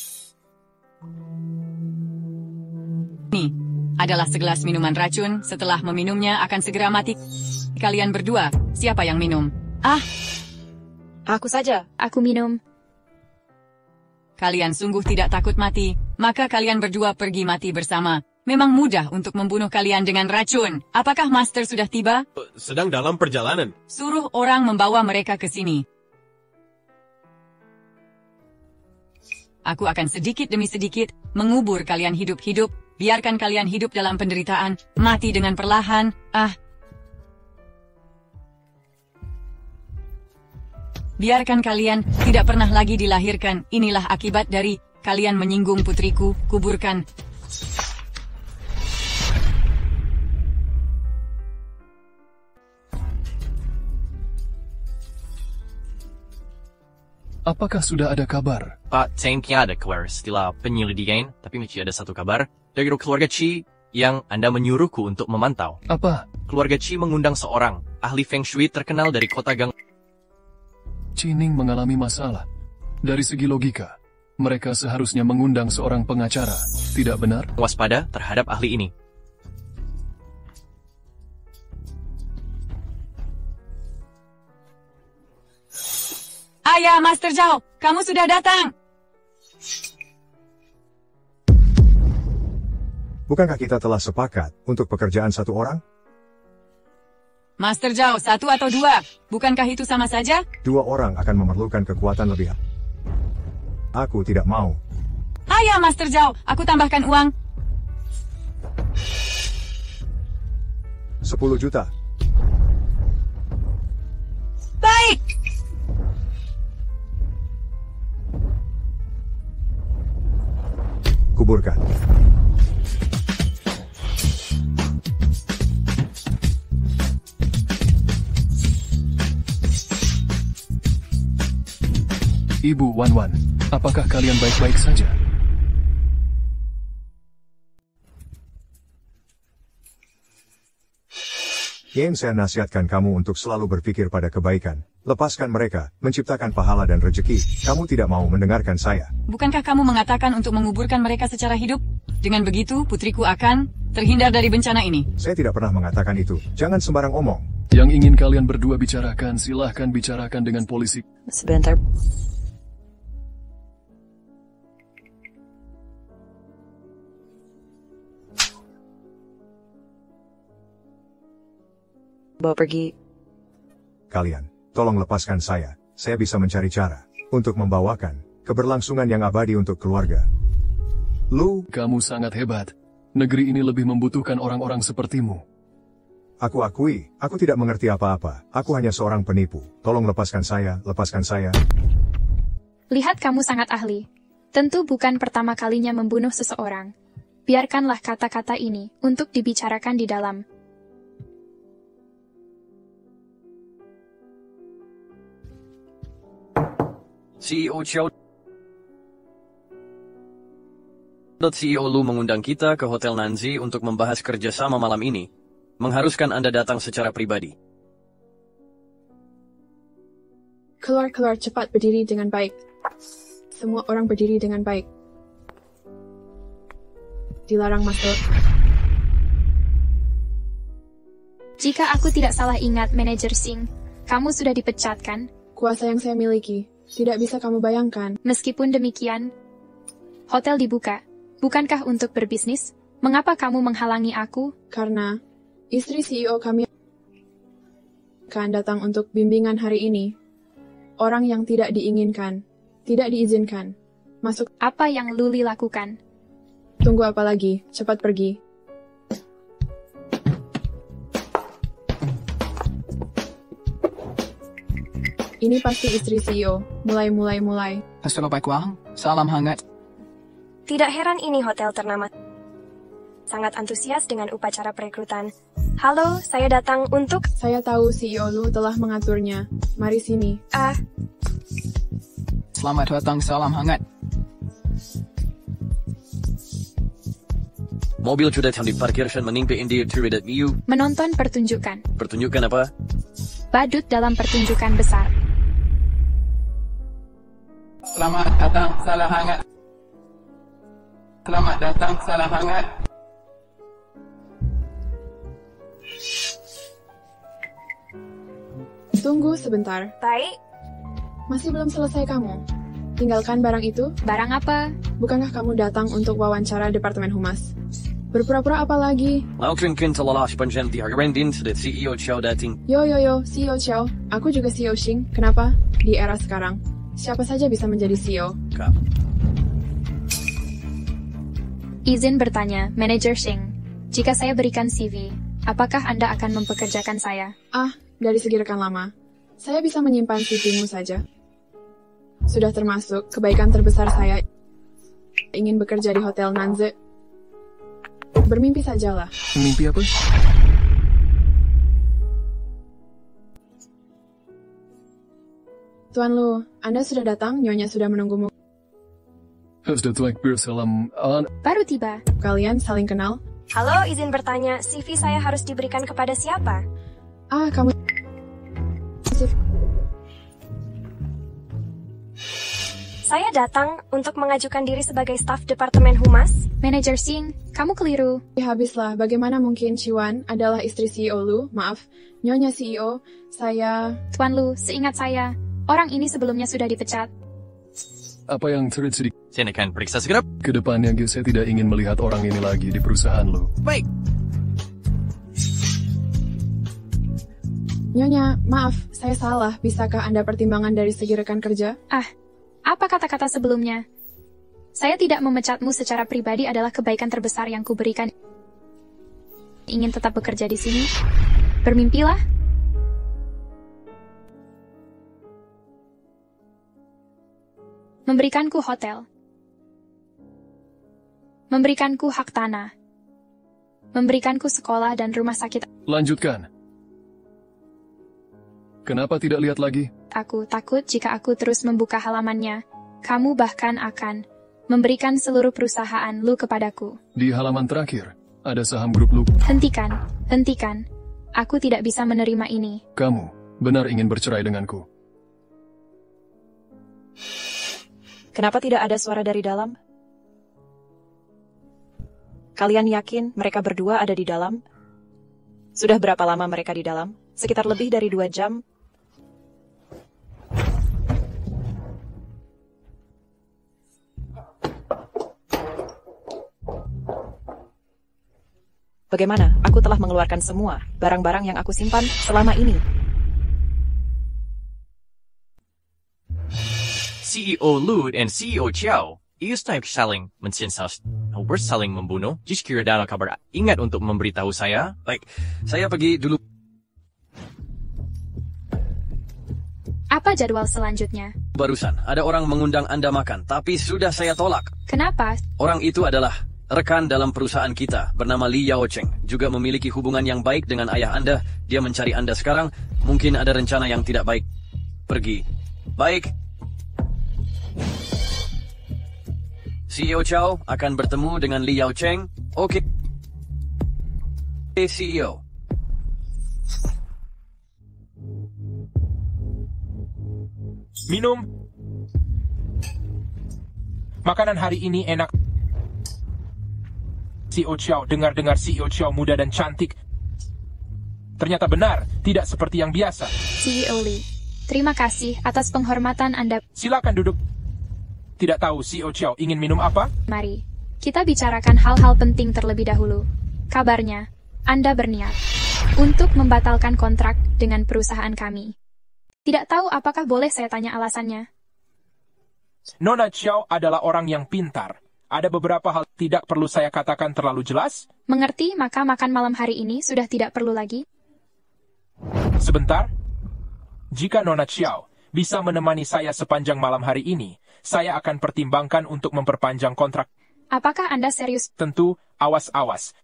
Ini adalah segelas minuman racun. Setelah meminumnya akan segera mati. Kalian berdua, siapa yang minum? Aku saja. Aku minum. Kalian sungguh tidak takut mati, maka kalian berdua pergi mati bersama. Memang mudah untuk membunuh kalian dengan racun. Apakah Master sudah tiba? Sedang dalam perjalanan. Suruh orang membawa mereka ke sini. Aku akan sedikit demi sedikit mengubur kalian hidup-hidup. Biarkan kalian hidup dalam penderitaan, mati dengan perlahan. Biarkan kalian tidak pernah lagi dilahirkan. Inilah akibat dari kalian menyinggung putriku. Kuburkan. Apakah sudah ada kabar? Pak, tanknya ada keluar setelah penyelidikan, tapi masih ada satu kabar dari keluarga Chi yang Anda menyuruhku untuk memantau. Apa? Keluarga Chi mengundang seorang ahli Feng Shui terkenal dari kota Gang. Cining mengalami masalah. Dari segi logika, mereka seharusnya mengundang seorang pengacara, tidak benar? Waspada terhadap ahli ini. Ayah, Master Zhao, kamu sudah datang. Bukankah kita telah sepakat untuk pekerjaan satu orang? Master Zhao, 1 atau 2? Bukankah itu sama saja? 2 orang akan memerlukan kekuatan lebih. Aku tidak mau. Ayah, Master Zhao, aku tambahkan uang. 10 juta. Baik. Kuburkan. Ibu Wan, apakah kalian baik-baik saja? Yang saya nasihatkan kamu untuk selalu berpikir pada kebaikan. Lepaskan mereka, menciptakan pahala dan rezeki. Kamu tidak mau mendengarkan saya. Bukankah kamu mengatakan untuk menguburkan mereka secara hidup? Dengan begitu, putriku akan terhindar dari bencana ini. Saya tidak pernah mengatakan itu. Jangan sembarang omong. Yang ingin kalian berdua bicarakan, silahkan bicarakan dengan polisi. Sebentar. Bawa pergi. Kalian, tolong lepaskan saya. Saya bisa mencari cara untuk membawakan keberlangsungan yang abadi untuk keluarga. Lu, kamu sangat hebat. Negeri ini lebih membutuhkan orang-orang sepertimu. Aku akui, aku tidak mengerti apa-apa. Aku hanya seorang penipu. Tolong lepaskan saya, lepaskan saya. Lihat, kamu sangat ahli. Tentu bukan pertama kalinya membunuh seseorang. Biarkanlah kata-kata ini untuk dibicarakan di dalam. CEO Chiao CEO Lu mengundang kita ke Hotel Nanzi untuk membahas kerjasama malam ini. Mengharuskan Anda datang secara pribadi. Keluar cepat, berdiri dengan baik. Semua orang berdiri dengan baik. Dilarang masuk. Jika aku tidak salah ingat, Manajer Singh, kamu sudah dipecat, kan? Kuasa yang saya miliki, tidak bisa kamu bayangkan. Meskipun demikian, hotel dibuka. Bukankah untuk berbisnis? Mengapa kamu menghalangi aku? Karena istri CEO kami akan datang untuk bimbingan hari ini. Orang yang tidak diinginkan, tidak diizinkan. Masuk. Apa yang Luli lakukan? Tunggu apa lagi? Cepat pergi. Ini pasti istri CEO. Mulai. Assalamualaikum. Salam hangat. Tidak heran ini hotel ternama. Sangat antusias dengan upacara perekrutan. Halo, saya datang untuk... Saya tahu CEO Lu telah mengaturnya. Mari sini. Selamat datang, salam hangat. Mobil sudah diparkirkan menimpa India terhadap EU. Menonton pertunjukan. Pertunjukan apa? Badut dalam pertunjukan besar. Selamat datang, salam hangat. Selamat datang, salam hangat. Tunggu sebentar. Baik. Masih belum selesai kamu. Tinggalkan barang itu. Barang apa? Bukankah kamu datang untuk wawancara Departemen Humas? Berpura-pura apa lagi? Mungkin telah sepanjang diharapin sudah CEO Chow dating. Yo, CEO Chow. Aku juga CEO Xing. Kenapa? Di era sekarang, siapa saja bisa menjadi CEO. Izin bertanya, Manajer Xing. Jika saya berikan CV, apakah Anda akan mempekerjakan saya? Dari segi rekan lama, saya bisa menyimpan CV-mu saja. Sudah termasuk kebaikan terbesar saya ingin bekerja di Hotel Nanze. Bermimpi sajalah. Mimpi apa? Tuan Lu, Anda sudah datang, Nyonya sudah menunggumu. Baru tiba. Kalian saling kenal? Halo, izin bertanya, CV saya harus diberikan kepada siapa? Kamu... Saya datang untuk mengajukan diri sebagai staf Departemen Humas. Manajer Singh, kamu keliru. Habislah, bagaimana mungkin Chiwan adalah istri CEO Lu? Maaf, Nyonya CEO, saya... Tuan Lu, seingat saya, orang ini sebelumnya sudah dipecat. Apa yang terjadi? Saya akan periksa segera. Kedepannya, saya tidak ingin melihat orang ini lagi di perusahaan lo. Baik. Nyonya, maaf, saya salah. Bisakah Anda pertimbangan dari segi rekan kerja? Apa kata-kata sebelumnya? Saya tidak memecatmu secara pribadi adalah kebaikan terbesar yang kuberikan. Ingin tetap bekerja di sini? Bermimpilah. Memberikanku hotel. Memberikanku hak tanah. Memberikanku sekolah dan rumah sakit. Lanjutkan. Kenapa tidak lihat lagi? Aku takut jika aku terus membuka halamannya, kamu bahkan akan memberikan seluruh perusahaan lu kepadaku. Di halaman terakhir, ada saham grup lu. Hentikan. Aku tidak bisa menerima ini. Kamu benar ingin bercerai denganku? Kenapa tidak ada suara dari dalam? Kalian yakin mereka berdua ada di dalam? Sudah berapa lama mereka di dalam? Sekitar lebih dari 2 jam. Bagaimana? Aku telah mengeluarkan semua barang-barang yang aku simpan selama ini. CEO Lu dan CEO Chow, saling mensinsas, saling membunuh. Jika ada kabar, ingat untuk memberitahu saya. Baik, saya pergi dulu. Apa jadwal selanjutnya? Barusan, ada orang mengundang Anda makan, tapi sudah saya tolak. Kenapa? Orang itu adalah rekan dalam perusahaan kita, bernama Li Yao Cheng. Juga memiliki hubungan yang baik dengan ayah Anda. Dia mencari Anda sekarang. Mungkin ada rencana yang tidak baik. Pergi. Baik. CEO Chow akan bertemu dengan Li Yao Cheng. Oke. CEO. Minum. Makanan hari ini enak. CEO Chiao, dengar-dengar CEO Chiao muda dan cantik. Ternyata benar, tidak seperti yang biasa. CEO Lee, terima kasih atas penghormatan Anda. Silakan duduk. Tidak tahu CEO Chiao ingin minum apa? Mari, kita bicarakan hal-hal penting terlebih dahulu. Kabarnya, Anda berniat untuk membatalkan kontrak dengan perusahaan kami. Tidak tahu apakah boleh saya tanya alasannya? Nona Chiao adalah orang yang pintar. Ada beberapa hal tidak perlu saya katakan terlalu jelas. Mengerti, maka makan malam hari ini sudah tidak perlu lagi. Sebentar. Jika Nona Chiao bisa menemani saya sepanjang malam hari ini, saya akan pertimbangkan untuk memperpanjang kontrak. Apakah Anda serius? Tentu, awas-awas.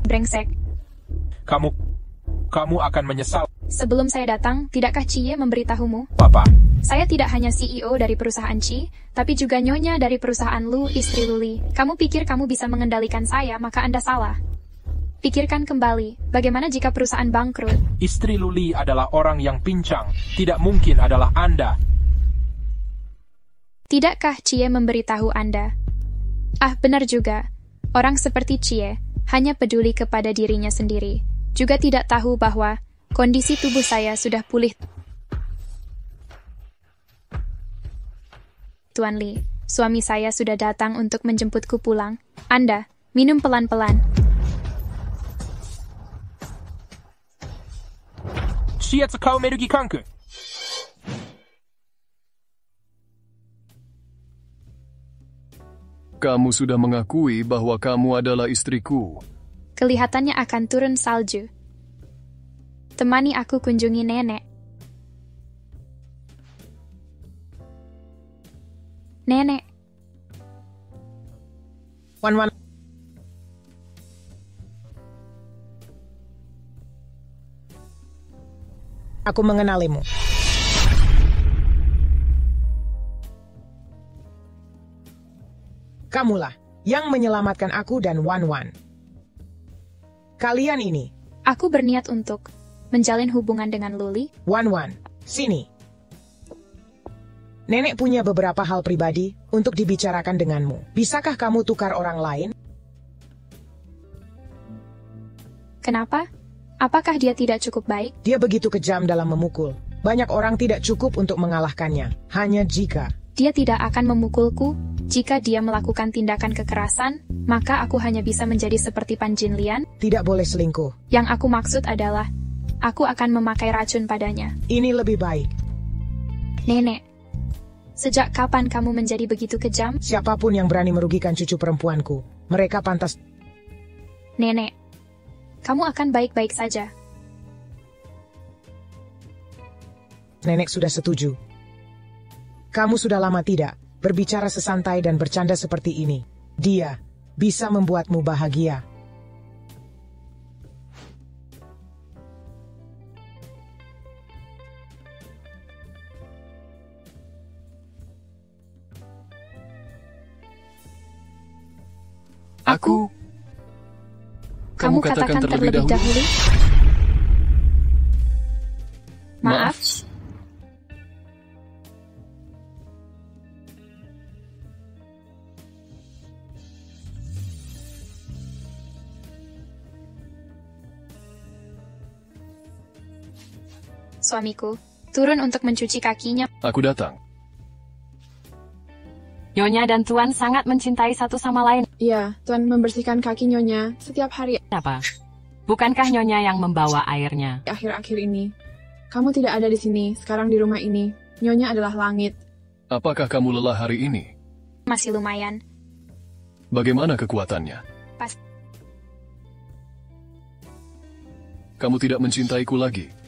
Brengsek. Kamu akan menyesal. Sebelum saya datang, tidakkah Cie memberitahumu? Papa. Saya tidak hanya CEO dari perusahaan Ci, tapi juga nyonya dari perusahaan Lu, istri Luli. Kamu pikir kamu bisa mengendalikan saya, maka Anda salah. Pikirkan kembali, bagaimana jika perusahaan bangkrut? Istri Luli adalah orang yang pincang. Tidak mungkin adalah Anda. Tidakkah Cie memberitahu Anda? Ah, benar juga. Orang seperti Cie hanya peduli kepada dirinya sendiri. Juga tidak tahu bahwa kondisi tubuh saya sudah pulih. Tuan Lee, suami saya sudah datang untuk menjemputku pulang. Anda, minum pelan-pelan. Kamu sudah mengakui bahwa kamu adalah istriku. Kelihatannya akan turun salju. Temani aku kunjungi nenek. Nenek. Wan. Aku mengenalimu. Kamulah yang menyelamatkan aku dan Wan. Kalian ini. Aku berniat untuk menjalin hubungan dengan Luli. Wan, sini. Nenek punya beberapa hal pribadi untuk dibicarakan denganmu. Bisakah kamu tukar orang lain? Kenapa? Apakah dia tidak cukup baik? Dia begitu kejam dalam memukul. Banyak orang tidak cukup untuk mengalahkannya. Hanya jika dia tidak akan memukulku. Jika dia melakukan tindakan kekerasan, maka aku hanya bisa menjadi seperti Pan Jinlian. Tidak boleh selingkuh. Yang aku maksud adalah, aku akan memakai racun padanya. Ini lebih baik. Nenek, sejak kapan kamu menjadi begitu kejam? Siapapun yang berani merugikan cucu perempuanku, mereka pantas. Nenek, kamu akan baik-baik saja. Nenek sudah setuju. Kamu sudah lama tidak berbicara sesantai dan bercanda seperti ini. Dia bisa membuatmu bahagia. Kamu katakan terlebih dahulu. Maaf. Suamiku, turun untuk mencuci kakinya. Aku datang. Nyonya dan Tuan sangat mencintai satu sama lain. Iya, Tuan membersihkan kaki Nyonya setiap hari. Apa? Bukankah Nyonya yang membawa airnya? Akhir-akhir ini, kamu tidak ada di sini, sekarang di rumah ini. Nyonya adalah langit. Apakah kamu lelah hari ini? Masih lumayan. Bagaimana kekuatannya? Pas. Kamu tidak mencintaiku lagi.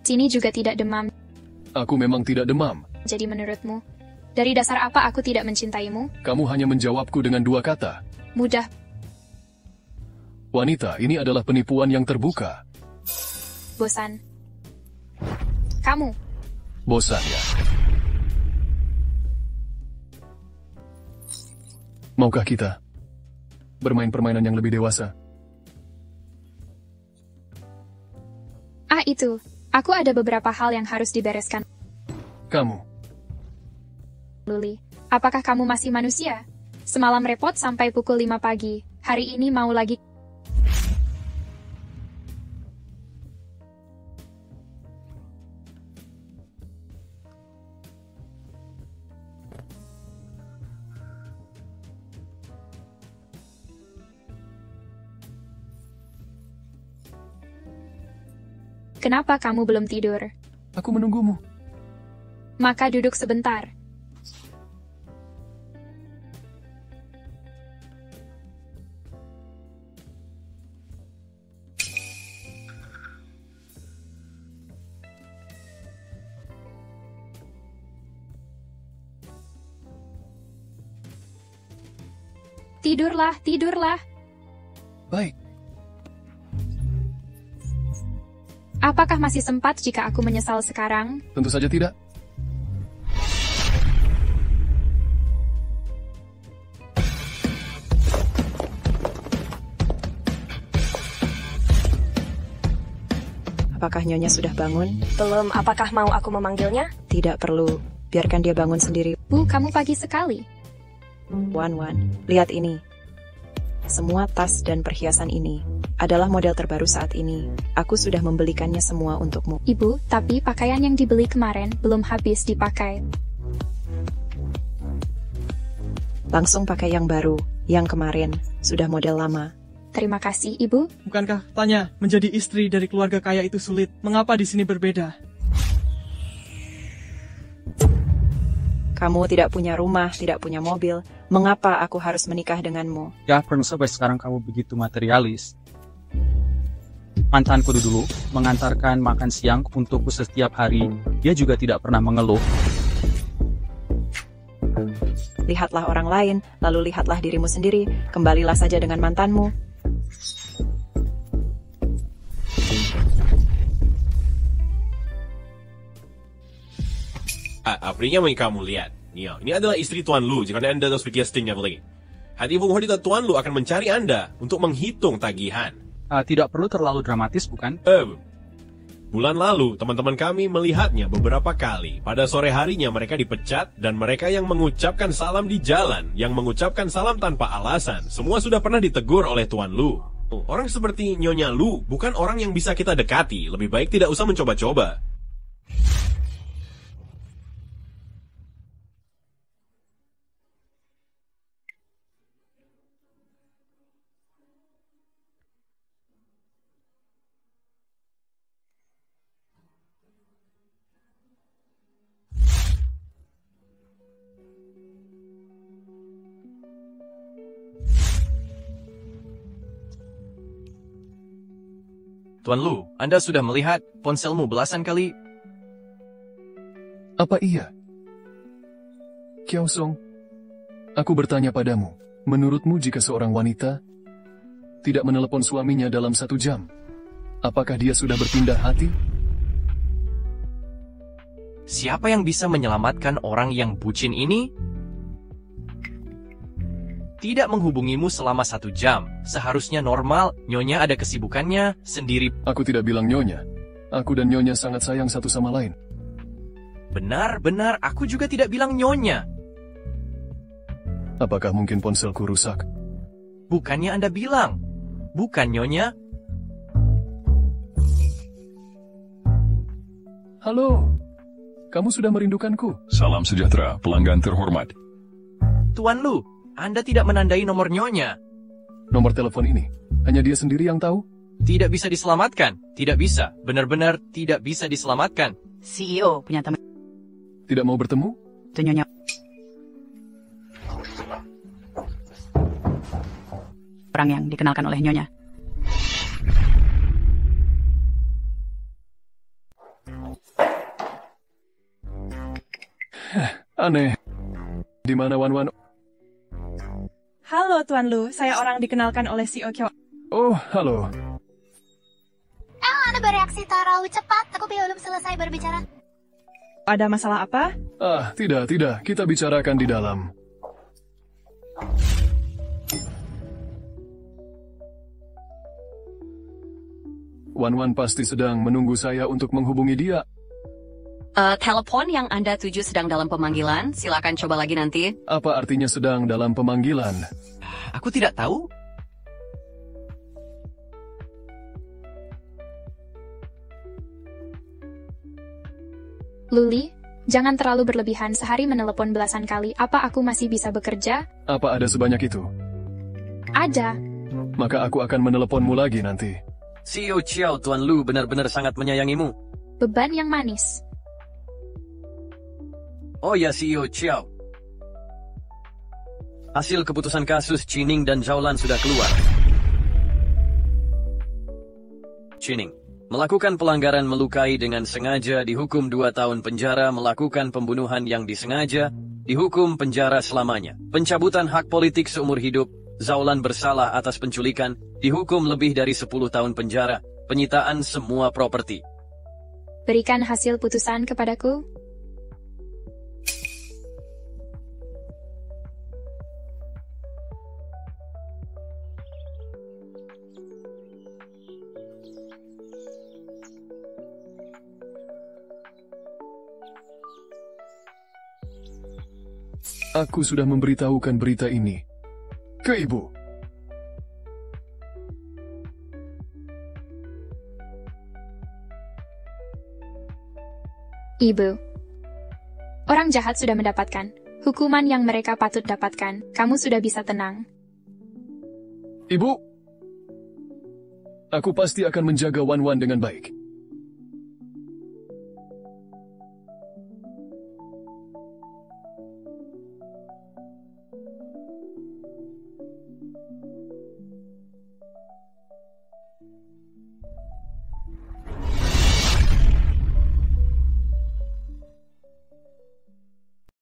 Sini juga tidak demam. Aku memang tidak demam. Jadi menurutmu, dari dasar apa aku tidak mencintaimu? Kamu hanya menjawabku dengan dua kata. Mudah. Wanita, ini adalah penipuan yang terbuka. Bosan. Kamu. Bosan ya. Maukah kita bermain permainan yang lebih dewasa? Itu. Aku ada beberapa hal yang harus dibereskan. Kamu. Luli, apakah kamu masih manusia? Semalam repot sampai pukul 5 pagi. Hari ini mau lagi. Kenapa kamu belum tidur? Aku menunggumu. Maka duduk sebentar. Tidurlah, tidurlah. Baik. Apakah masih sempat jika aku menyesal sekarang? Tentu saja tidak. Apakah Nyonya sudah bangun? Belum, apakah mau aku memanggilnya? Tidak perlu, biarkan dia bangun sendiri. Bu, kamu pagi sekali. Wan, lihat ini. Semua tas dan perhiasan ini adalah model terbaru saat ini. Aku sudah membelikannya semua untukmu. Ibu, tapi pakaian yang dibeli kemarin belum habis dipakai. Langsung pakai yang baru. Yang kemarin sudah model lama. Terima kasih, Ibu. Bukankah tanya menjadi istri dari keluarga kaya itu sulit? Mengapa di sini berbeda? Kamu tidak punya rumah, tidak punya mobil. Mengapa aku harus menikah denganmu? Ya, karena sampai sekarang kamu begitu materialis. Mantanku dulu mengantarkan makan siang untukku setiap hari. Dia juga tidak pernah mengeluh. Lihatlah orang lain, lalu lihatlah dirimu sendiri. Kembalilah saja dengan mantanmu. Apa yang kamu lihat? Ini adalah istri Tuan Lu. Jika Anda harus vikastingnya boleh. Hati Bung Hodi dan Tuan Lu akan mencari Anda untuk menghitung tagihan. Tidak perlu terlalu dramatis, bukan? Bulan lalu, teman-teman kami melihatnya beberapa kali. Pada sore harinya mereka dipecat, dan mereka yang mengucapkan salam di jalan, yang mengucapkan salam tanpa alasan, semua sudah pernah ditegur oleh Tuan Lu. Orang seperti Nyonya Lu bukan orang yang bisa kita dekati. Lebih baik tidak usah mencoba-coba. Tuan Lu, Anda sudah melihat ponselmu belasan kali. Apa iya? Kiao Song, aku bertanya padamu, menurutmu jika seorang wanita tidak menelepon suaminya dalam 1 jam, apakah dia sudah berpindah hati? Siapa yang bisa menyelamatkan orang yang bucin ini? Tidak menghubungimu selama 1 jam. Seharusnya normal, Nyonya ada kesibukannya sendiri. Aku tidak bilang Nyonya. Aku dan Nyonya sangat sayang satu sama lain. Benar, aku juga tidak bilang Nyonya. Apakah mungkin ponselku rusak? Bukannya Anda bilang. Bukan Nyonya. Halo, kamu sudah merindukanku. Salam sejahtera, pelanggan terhormat. Tuan Lu, Anda tidak menandai nomor Nyonya. Nomor telepon ini, hanya dia sendiri yang tahu? Tidak bisa diselamatkan. Tidak bisa. Benar-benar tidak bisa diselamatkan. CEO punya teman. Tidak mau bertemu? Itu Nyonya. Orang yang dikenalkan oleh Nyonya. Aneh. Di mana Wan? Halo Tuan Lu, saya orang dikenalkan oleh CEO Kyo. Oh, halo. Anda bereaksi terlalu cepat, aku belum selesai berbicara. Ada masalah apa? Tidak. Kita bicarakan di dalam. Wan pasti sedang menunggu saya untuk menghubungi dia. Telepon yang Anda tuju sedang dalam pemanggilan. Silakan coba lagi nanti. Apa artinya sedang dalam pemanggilan? Aku tidak tahu. Luli, jangan terlalu berlebihan. Sehari menelepon belasan kali. Apa aku masih bisa bekerja? Apa ada sebanyak itu? Ada. Maka aku akan meneleponmu lagi nanti. CEO Chiao, Tuan Lu benar-benar sangat menyayangimu. Beban yang manis. Oh ya, CEO Chiao. Hasil keputusan kasus Chining dan Zhao Lan sudah keluar. Chining melakukan pelanggaran melukai dengan sengaja dihukum 2 tahun penjara, melakukan pembunuhan yang disengaja dihukum penjara selamanya. Pencabutan hak politik seumur hidup. Zhao Lan bersalah atas penculikan, dihukum lebih dari 10 tahun penjara, penyitaan semua properti. Berikan hasil putusan kepadaku. Aku sudah memberitahukan berita ini ke ibu. Ibu. Orang jahat sudah mendapatkan hukuman yang mereka patut dapatkan. Kamu sudah bisa tenang. Ibu, aku pasti akan menjaga Wan dengan baik.